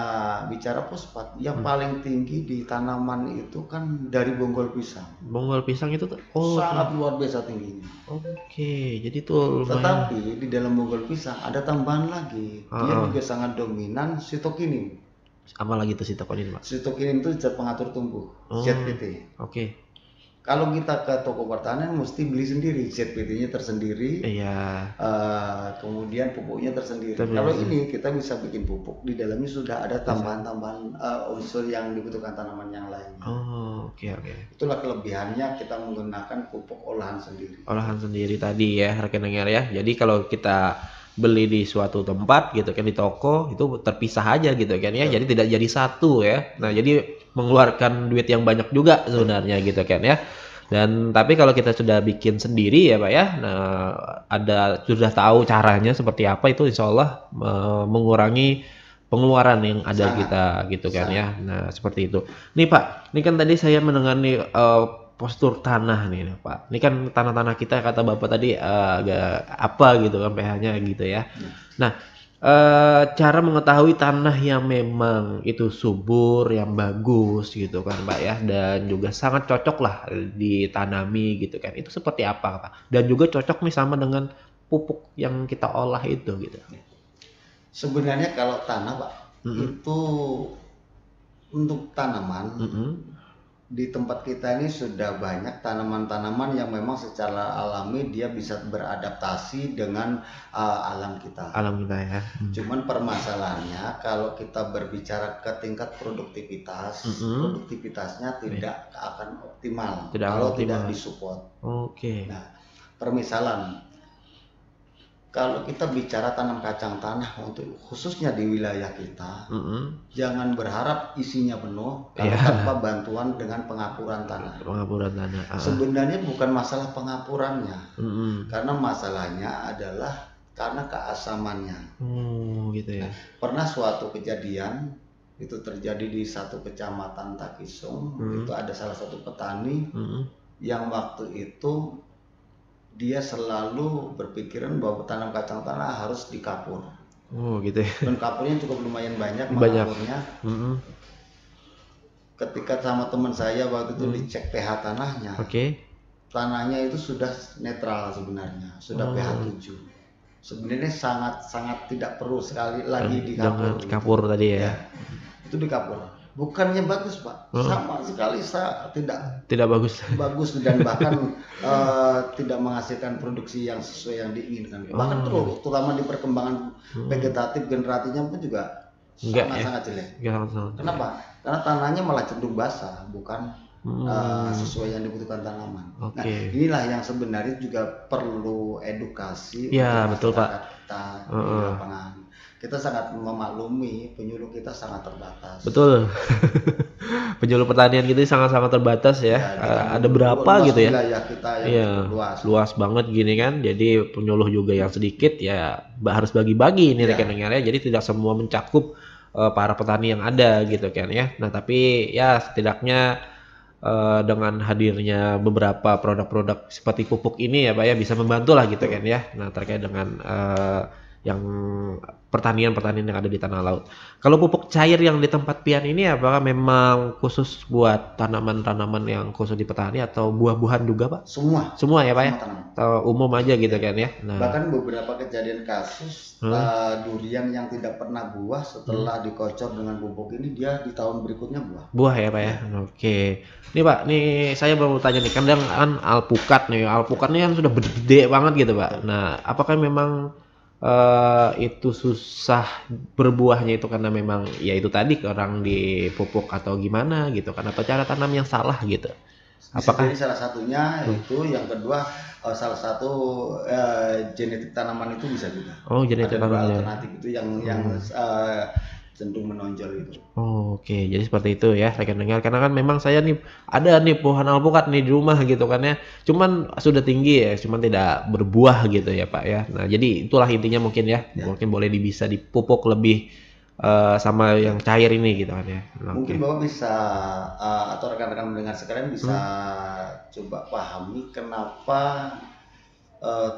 bicara fosfat, yang paling tinggi di tanaman itu kan dari bonggol pisang. Bonggol pisang itu sangat luar biasa tingginya. Jadi tuh lumayan. Tetapi di dalam bonggol pisang ada tambahan lagi. Dia juga sangat dominan sitokinin. Apa lagi tuh sitokinin, Pak? Sitokinin itu zat pengatur tumbuh, ZPT. Kalau kita ke toko pertanian mesti beli sendiri, ZPT-nya tersendiri. Iya. Kemudian pupuknya tersendiri. Kalau ini kita bisa bikin pupuk, di dalamnya sudah ada tambahan-tambahan unsur yang dibutuhkan tanaman yang lain. Itulah kelebihannya kita menggunakan pupuk olahan sendiri. Olahan sendiri tadi ya, rekan dengar ya. Jadi kalau kita beli di suatu tempat gitu kan, di toko itu terpisah aja gitu kan ya. Jadi tidak jadi satu ya. Nah, jadi mengeluarkan duit yang banyak juga sebenarnya gitu kan ya. Dan tapi kalau kita sudah bikin sendiri ya Pak ya, nah sudah tahu caranya seperti apa, itu insya Allah mengurangi pengeluaran yang ada kita gitu kan ya. Nah seperti itu. Nih Pak, ini kan tadi saya mendengar nih postur tanah nih Pak. Ini kan tanah-tanah kita kata Bapak tadi agak apa gitu kan pH-nya gitu ya. Nah, cara mengetahui tanah yang memang itu subur, yang bagus gitu kan Pak ya, dan juga sangat cocok lah ditanami gitu kan. Itu seperti apa Pak? Dan juga cocok nih sama dengan pupuk yang kita olah itu gitu. Sebenarnya kalau tanah Pak, itu untuk tanaman di tempat kita ini sudah banyak tanaman-tanaman yang memang secara alami dia bisa beradaptasi dengan alam kita. Alam kita ya. Cuman permasalahannya kalau kita berbicara ke tingkat produktivitas, produktivitasnya tidak akan optimal kalau tidak disupport. Nah, permisalan kalau kita bicara tanam kacang tanah untuk khususnya di wilayah kita, jangan berharap isinya penuh kalau tanpa bantuan dengan pengapuran tanah. Sebenarnya bukan masalah pengapurannya, karena masalahnya adalah karena keasamannya. Gitu ya. Nah, pernah suatu kejadian itu terjadi di satu kecamatan Takisung, itu ada salah satu petani yang waktu itu dia selalu berpikiran bahwa tanam kacang tanah harus dikapur. Gitu ya. Dan kapurnya cukup lumayan banyak mengapurnya. Ketika sama teman saya waktu itu dicek pH tanahnya. Tanahnya itu sudah netral sebenarnya, sudah pH 7. Sebenarnya sangat tidak perlu sekali lagi dikapur. Jangan kapur tadi ya. Itu dikapur. Bukannya bagus Pak, sama sekali tidak bagus dan bahkan tidak menghasilkan produksi yang sesuai yang diinginkan. Bahkan terutama di perkembangan vegetatif generatifnya pun juga sangat jelek. Kenapa? Karena tanahnya malah cenderung basah, bukan sesuai yang dibutuhkan tanaman. Nah, inilah yang sebenarnya juga perlu edukasi untuk masyarakat kita di lapangan. Kita sangat memaklumi penyuluh kita sangat terbatas. Betul. Penyuluh pertanian kita sangat-sangat terbatas ya. Ada berapa gitu ya? Wilayah kita yang luas banget gini kan. Jadi penyuluh juga yang sedikit ya harus bagi-bagi ini rekan dengar ya. Jadi tidak semua mencakup para petani yang ada gitu kan ya. Nah tapi ya setidaknya dengan hadirnya beberapa produk-produk seperti pupuk ini ya Pak ya bisa membantu lah gitu kan ya. Nah terkait dengan yang pertanian yang ada di tanah laut. Kalau pupuk cair yang di tempat Pian ini apakah memang khusus buat tanaman-tanaman yang khusus di petani atau buah-buahan juga Pak? Semua ya Pak ya? Atau umum aja gitu kan ya? Nah, bahkan beberapa kejadian kasus durian yang tidak pernah buah setelah dikocor dengan pupuk ini dia di tahun berikutnya buah. Buah ya Pak ya? Oke. Nih Pak, nih saya baru tanya nih, kadang kan alpukat nih kan sudah gede banget gitu Pak. Nah, apakah memang itu susah berbuahnya itu karena memang ya itu tadi kurang dipupuk atau gimana gitu kan, atau cara tanam yang salah gitu? Apakah jadi salah satunya itu, yang kedua salah satu genetik tanaman itu bisa juga. Genetik tanaman alternatif itu yang cenderung menonjol itu. Oke, jadi seperti itu ya rekan dengar. Karena kan memang saya nih ada nih pohon alpukat nih di rumah gitu kan ya. Cuman sudah tinggi ya, cuman tidak berbuah gitu ya Pak ya. Nah jadi itulah intinya mungkin ya. Mungkin boleh bisa dipupuk lebih sama yang cair ini gitu kan ya. Mungkin Bapak bisa atau rekan-rekan mendengar sekalian bisa coba pahami kenapa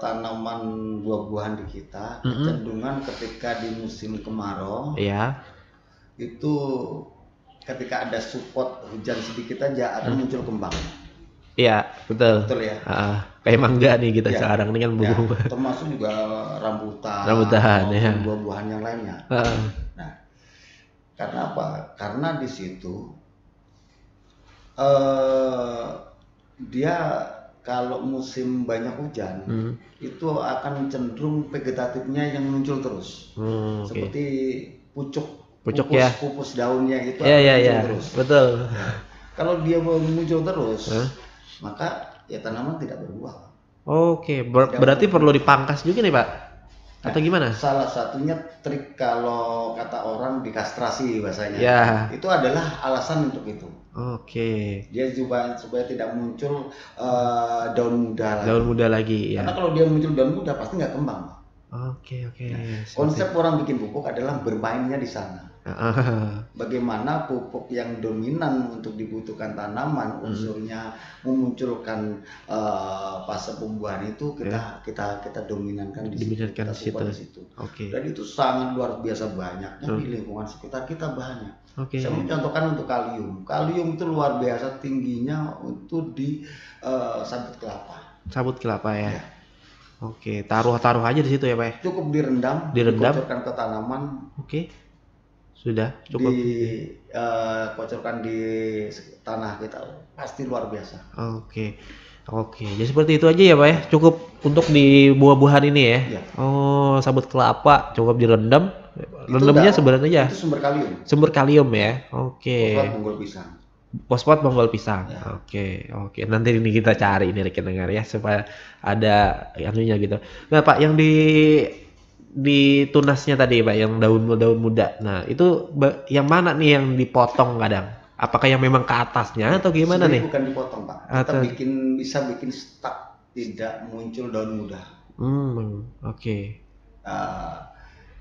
tanaman buah-buahan di kita kecenderungan ketika di musim kemarau itu ketika ada support hujan sedikit aja akan muncul kembang. Iya, betul. Betul ya. Kayak mangga nih kita sekarang ini kan bunga. Termasuk juga rambutan, ya. buah-buahan yang lainnya. Nah, karena apa? Karena di situ dia kalau musim banyak hujan itu akan cenderung vegetatifnya yang muncul terus, seperti pupus daunnya itu akan muncul terus. Betul. Nah, kalau dia muncul terus, maka ya tanaman tidak berbuah. Oke, berarti perlu dipangkas juga nih Pak? Atau gimana? Salah satunya trik kalau kata orang dikastrasi bahasanya. Itu adalah alasan untuk itu. Oke. Dia supaya tidak muncul daun muda lagi. Daun muda lagi ya. Karena kalau dia muncul daun muda pasti nggak kembang. Oke. Nah, konsep orang bikin pupuk adalah bermainnya di sana. Bagaimana pupuk yang dominan untuk dibutuhkan tanaman unsurnya memunculkan fase pembuahan itu kita dominankan di situ. Dan itu sangat luar biasa banyaknya di lingkungan sekitar kita banyak. Saya mencontohkan untuk kalium. Kalium itu luar biasa tingginya untuk di sabut kelapa. Sabut kelapa ya. Oke, taruh aja di situ ya Pak. Cukup direndam, dikocorkan ke tanaman. Sudah cukup kocorkan di tanah kita, pasti luar biasa. Oke, jadi seperti itu aja ya Pak ya, cukup untuk di buah-buahan ini ya. Sabut kelapa cukup direndam. Rendamnya sebenarnya itu sumber kalium. Sumber kalium ya. Fosfat bonggol pisang. Fosfat bonggol pisang. Oke. Nanti ini kita cari ini rekan dengar ya supaya ada anunya gitu. Nah Pak, yang di tunasnya tadi Pak, yang daun muda. Nah, itu yang mana nih yang dipotong kadang? Apakah yang memang ke atasnya atau gimana nih? Bukan dipotong Pak. Kita bisa bikin stuck, tidak muncul daun muda.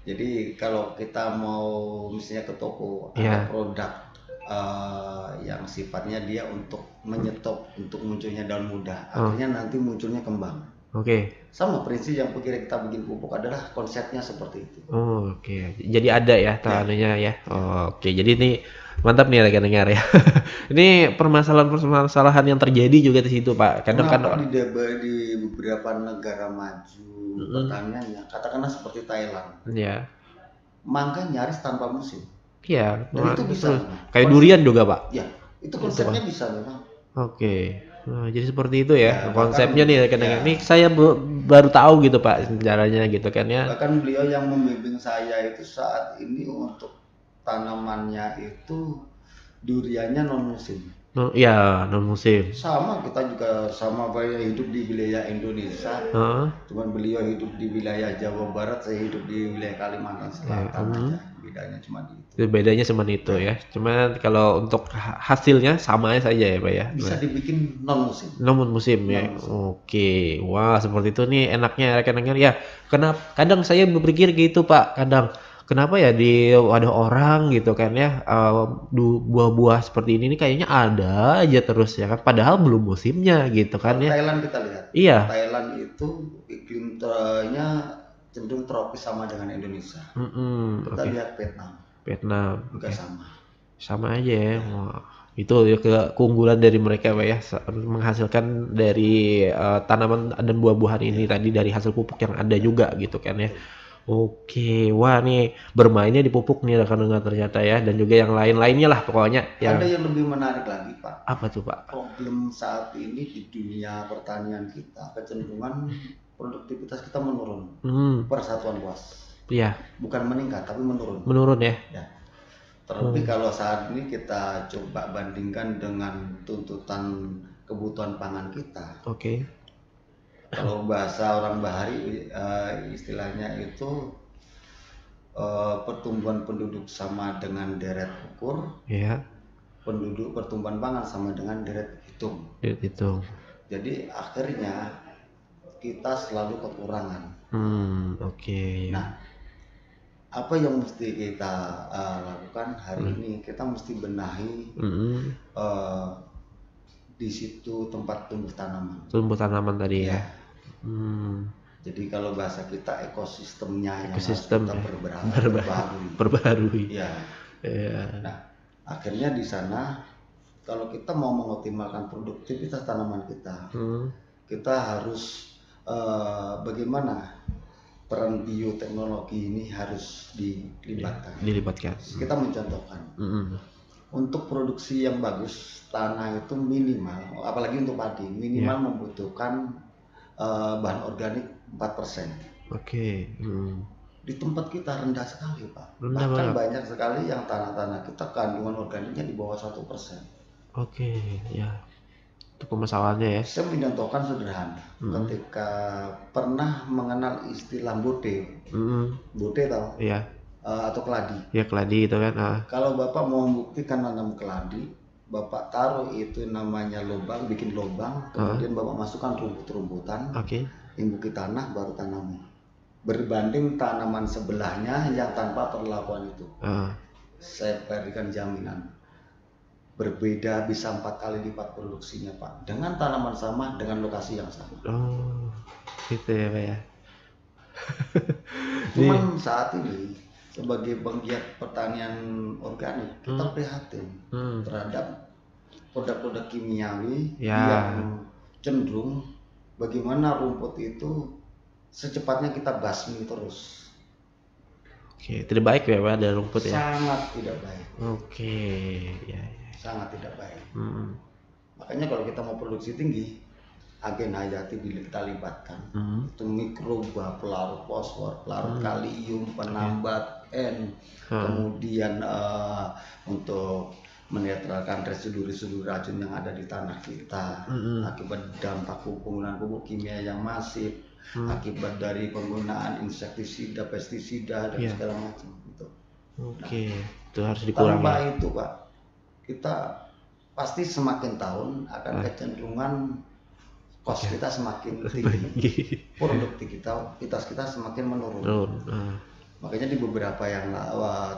Jadi kalau kita mau misalnya ke toko ada produk yang sifatnya dia untuk menyetop untuk munculnya daun muda, akhirnya nanti munculnya kembang. Sama prinsip yang kita bikin pupuk adalah konsepnya seperti itu. Jadi ada ya tanahnya ya. Jadi ini mantap nih rekan dengar ya. Ini permasalahan yang terjadi juga di situ Pak. Kadang di beberapa negara maju pertaniannya, katakanlah seperti Thailand. Mangga nyaris tanpa musim. Dan itu bisa. Kayak durian juga Pak. Itu konsepnya bisa memang. Nah, jadi seperti itu ya konsepnya nih rekan-rekan. Ini saya baru tahu gitu Pak caranya gitu kan ya. Bahkan beliau yang membimbing saya itu saat ini untuk tanamannya itu duriannya non musim. Non musim. Sama, kita juga sama hidup di wilayah Indonesia. Cuman beliau hidup di wilayah Jawa Barat, saya hidup di wilayah Kalimantan Selatan aja. Bedanya cuma itu. Bedanya cuma itu ya. Cuman kalau untuk hasilnya sama saja ya Pak ya. Bisa dibikin non musim. Non musim ya. Oke. Wah, seperti itu nih enaknya rekan-rekan ya. Kadang saya berpikir gitu Pak, kenapa ya di wadah orang gitu kan ya, buah-buah seperti ini kayaknya ada aja terus ya kan, padahal belum musimnya gitu kan ya. Thailand kita lihat. Thailand itu iklimnya cenderung tropis sama dengan Indonesia. Kita lihat Vietnam juga sama aja ya. Itu ya keunggulan dari mereka Pak ya, menghasilkan dari tanaman dan buah-buahan ini tadi dari hasil pupuk yang ada juga gitu kan ya. Wah nih bermainnya di pupuk nih rekan-rekan ternyata ya, dan juga yang lain-lainnya lah pokoknya. Ada yang lebih menarik lagi Pak. Apa tuh Pak? Problem saat ini di dunia pertanian kita, kecenderungan produktivitas kita menurun. Persatuan luas. Bukan meningkat tapi menurun. Menurun ya. Terlebih kalau saat ini kita coba bandingkan dengan tuntutan kebutuhan pangan kita. Kalau bahasa orang bahari istilahnya itu pertumbuhan penduduk sama dengan deret ukur, pertumbuhan pangan sama dengan deret hitung. Jadi akhirnya kita selalu kekurangan. Nah, apa yang mesti kita lakukan hari ini? Kita mesti benahi di situ tempat tumbuh tanaman tadi ya. Jadi kalau bahasa kita ekosistemnya yang harus kita perbaharui. Ya. Nah, akhirnya di sana kalau kita mau mengoptimalkan produktivitas tanaman kita, kita harus bagaimana peran bioteknologi ini harus dilibatkan. Kita mencontohkan. Untuk produksi yang bagus, tanah itu minimal, apalagi untuk padi, minimal membutuhkan bahan organik 4%. Di tempat kita rendah sekali, Pak. Bahkan banyak sekali yang tanah-tanah kita kandungan organiknya di bawah 1%. Itu permasalahannya ya. Saya mencontohkan sederhana. Ketika pernah mengenal istilah bote. Bote tahu? Iya. Atau keladi. Ya keladi itu kan. Kalau Bapak mau membuktikan nanam keladi, Bapak taruh itu namanya lubang, bikin lubang, kemudian Bapak masukkan rumput-rumputan, imbuki tanah, baru tanami. Berbanding tanaman sebelahnya yang tanpa perlakuan itu. Saya berikan jaminan. Berbeda bisa 4 kali lipat produksinya, Pak. Dengan tanaman sama, dengan lokasi yang sama. Gitu ya, Pak ya. Cuman saat ini sebagai penggiat pertanian organik, kita prihatin terhadap produk-produk kimiawi yang cenderung bagaimana rumput itu secepatnya kita basmi terus. Tidak baik ya, Pak, ada rumput ya? Sangat tidak baik. Ya. Sangat tidak baik. Makanya kalau kita mau produksi tinggi, agen hayati kita libatkan. Itu mikroba, pelarut fosfor, pelarut kalium, penambat N, kemudian untuk menetralkan residu-residu racun yang ada di tanah kita akibat dampak penggunaan pupuk kimia yang masif, akibat dari penggunaan insektisida, pestisida dan segala macam itu. Itu harus dikurangi. Tanpa itu, Pak, kita pasti semakin tahun akan kecenderungan cost kita semakin tinggi, produktivitas kita semakin menurun. Makanya di beberapa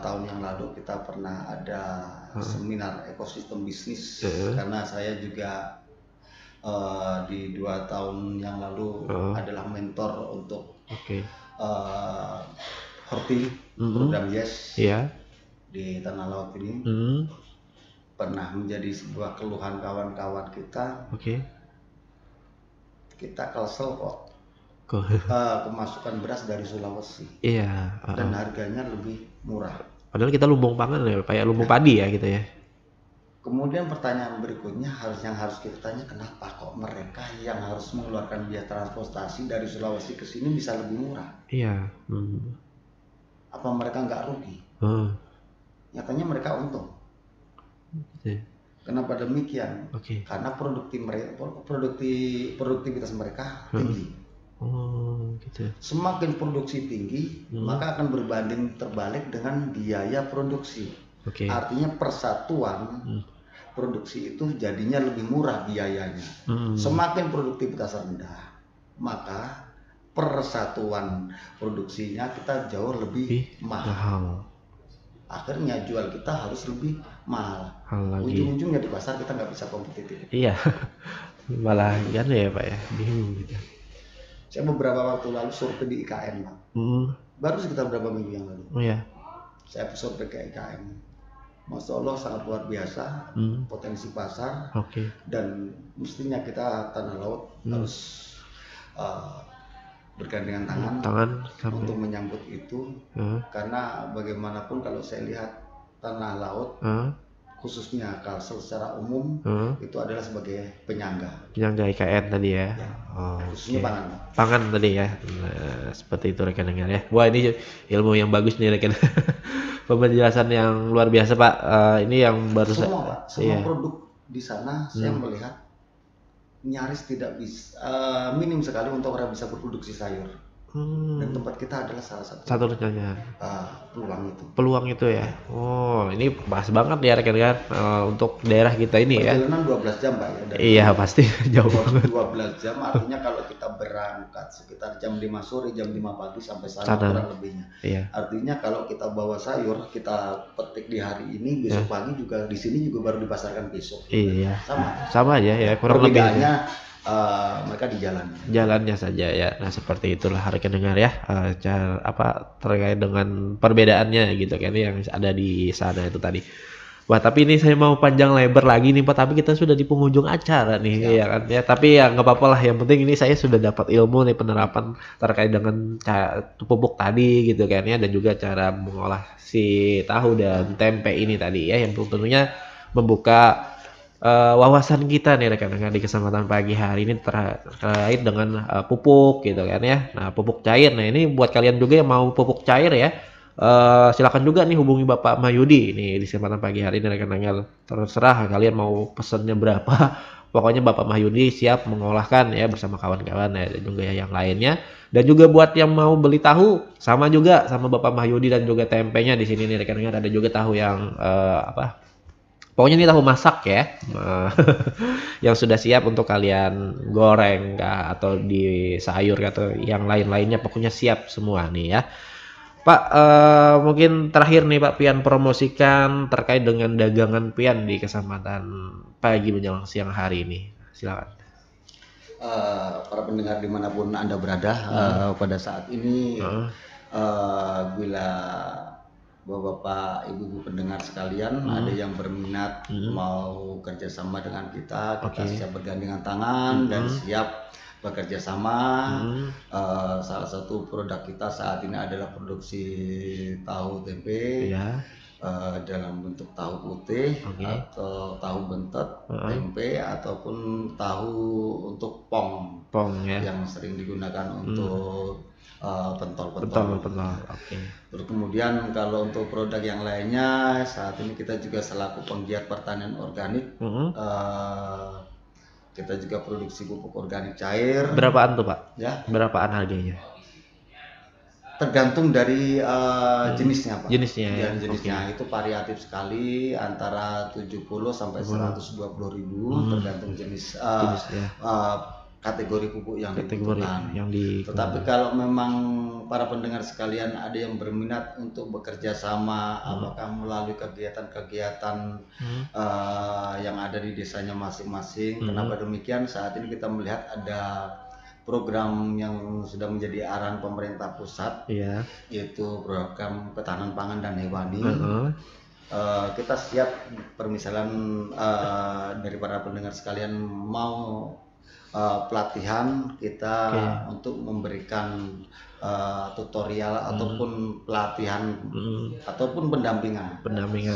tahun yang lalu kita pernah ada seminar ekosistem bisnis, karena saya juga di 2 tahun yang lalu adalah mentor untuk Horti program Yes di Tanah Laut ini. Pernah menjadi sebuah keluhan kawan-kawan kita. Kita kesel kok kemasukan beras dari Sulawesi. Dan harganya lebih murah. Padahal kita lumbung pangan ya, kayak lumbung padi ya gitu ya. Kemudian pertanyaan berikutnya yang harus kita tanya, kenapa kok mereka yang harus mengeluarkan biaya transportasi dari Sulawesi ke sini bisa lebih murah? Apa mereka nggak rugi? Nyatanya mereka untung. Kenapa demikian? Karena produktivitas mereka tinggi. Semakin produksi tinggi, maka akan berbanding terbalik dengan biaya produksi. Artinya persatuan produksi itu jadinya lebih murah biayanya. Semakin produktivitas rendah, maka persatuan produksinya kita jauh lebih mahal. Akhirnya jual kita harus lebih mahal. Ujung-ujungnya di pasar kita nggak bisa kompetitif. Malah kan ya, Pak ya, bingung gitu. Saya beberapa waktu lalu survei di IKN, Pak. Baru sekitar beberapa minggu yang lalu. Saya survei ke IKN. Masya Allah sangat luar biasa potensi pasar. Dan mestinya kita Tanah Laut harus bergandengan tangan untuk menyambut itu, karena bagaimanapun kalau saya lihat Tanah Laut khususnya Kalsel secara umum itu adalah sebagai penyangga IKN tadi ya. Khususnya pangan tadi ya. Seperti itu rekan dengar ya. Wah, ini ilmu yang bagus nih rekan. Penjelasan yang luar biasa, Pak. Ini yang baru semua produk di sana saya melihat nyaris tidak bisa, minim sekali untuk orang bisa berproduksi sayur. Dan tempat kita adalah salah satu satu-satunya peluang itu ya. Oh, ini pas banget ya rekan-rekan untuk daerah kita ini ya. Perjalanan 12 jam Pak ya. Iya pasti jauh banget. 12 jam artinya kalau kita berangkat sekitar jam 5 sore, jam 5 pagi sampai sana kurang lebihnya. Iya. Artinya kalau kita bawa sayur, kita petik di hari ini, besok pagi juga di sini juga baru dipasarkan besok. Iya. Sama aja ya, kurang lebihnya. Mereka di jalannya saja ya. Nah seperti itulah rekan dengar ya, terkait dengan perbedaannya gitu kan yang ada di sana itu tadi. Wah tapi ini saya mau panjang lebar lagi nih Pak, tapi kita sudah di penghujung acara nih ya kan ya. Tapi ya nggak apa-apa lah, yang penting ini saya sudah dapat ilmu nih penerapan terkait dengan pupuk tadi gitu kan ya, dan juga cara mengolah si tahu dan tempe ini tadi ya, yang tentunya membuka wawasan kita nih rekan-rekan di kesempatan pagi hari ini terkait dengan pupuk gitu kan ya. Nah pupuk cair, nah ini buat kalian juga yang mau pupuk cair ya, silakan juga nih hubungi Bapak Mahyudi nih di kesempatan pagi hari ini rekan-rekan. Terserah kalian mau pesannya berapa, pokoknya Bapak Mahyudi siap mengolahkan ya bersama kawan-kawan ya, dan juga yang lainnya. Dan juga buat yang mau beli tahu sama juga sama Bapak Mahyudi dan juga tempenya di sini nih rekan-rekan, ada juga tahu yang pokoknya ini tahu masak ya, yang sudah siap untuk kalian goreng kah, atau di sayur atau yang lain-lainnya, pokoknya siap semua nih ya. Pak, mungkin terakhir nih Pak, Pian promosikan terkait dengan dagangan Pian di kesempatan pagi menjelang siang hari ini. Silakan. Para pendengar dimanapun Anda berada, pada saat ini, bila Bapak, Ibu pendengar sekalian, ada yang berminat mau kerjasama dengan kita siap bergandengan tangan dan siap bekerja sama. Salah satu produk kita saat ini adalah produksi tahu tempe dalam bentuk tahu putih atau tahu bentet, tempe ataupun tahu untuk pong ya, yang sering digunakan untuk pentol. Terus kemudian kalau untuk produk yang lainnya, saat ini kita juga selaku penggiat pertanian organik, kita juga produksi pupuk organik cair. Berapaan tuh Pak? Ya. Berapaan harganya? Tergantung dari jenisnya Pak. Jenisnya itu variatif sekali, antara 70 sampai 120 ribu, tergantung jenis kategori pupuk yang dibutuhkan. Tetapi kalau memang para pendengar sekalian ada yang berminat untuk bekerja sama, apakah melalui kegiatan-kegiatan yang ada di desanya masing-masing. Kenapa demikian? Saat ini kita melihat ada program yang sudah menjadi arahan pemerintah pusat, yaitu program ketahanan pangan dan hewani. Kita siap permisalan dari para pendengar sekalian mau pelatihan kita untuk memberikan tutorial ataupun pelatihan ataupun pendampingan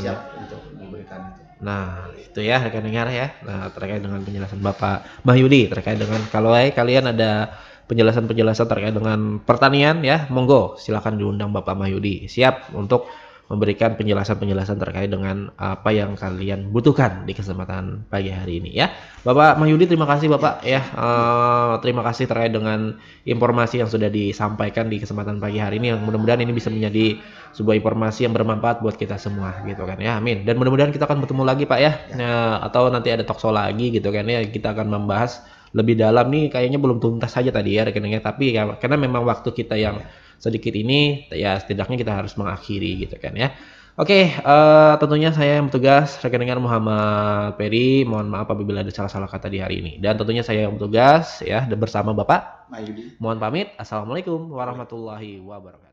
siap untuk memberikan itu. Nah itu ya rekan dengar ya, terkait dengan penjelasan Bapak Mahyudi terkait dengan kalau kalian ada penjelasan-penjelasan terkait dengan pertanian ya, monggo silakan diundang Bapak Mahyudi, siap untuk memberikan penjelasan-penjelasan terkait dengan apa yang kalian butuhkan di kesempatan pagi hari ini ya. Bapak Mahyudi, terima kasih Bapak ya. Terima kasih terkait dengan informasi yang sudah disampaikan di kesempatan pagi hari ini, yang mudah-mudahan ini bisa menjadi sebuah informasi yang bermanfaat buat kita semua gitu kan ya. Amin. Dan mudah-mudahan kita akan bertemu lagi Pak ya. Atau nanti ada talk show lagi gitu kan ya, kita akan membahas lebih dalam nih, kayaknya belum tuntas saja tadi ya rekan-rekan, tapi ya, karena memang waktu kita yang sedikit ini ya, setidaknya kita harus mengakhiri gitu kan ya. Oke, tentunya saya yang bertugas rekan-rekan Muhammad Peri, mohon maaf apabila ada salah-salah kata di hari ini, dan tentunya saya yang bertugas ya bersama Bapak Mahyudi. Mohon pamit. Assalamualaikum warahmatullahi wabarakatuh.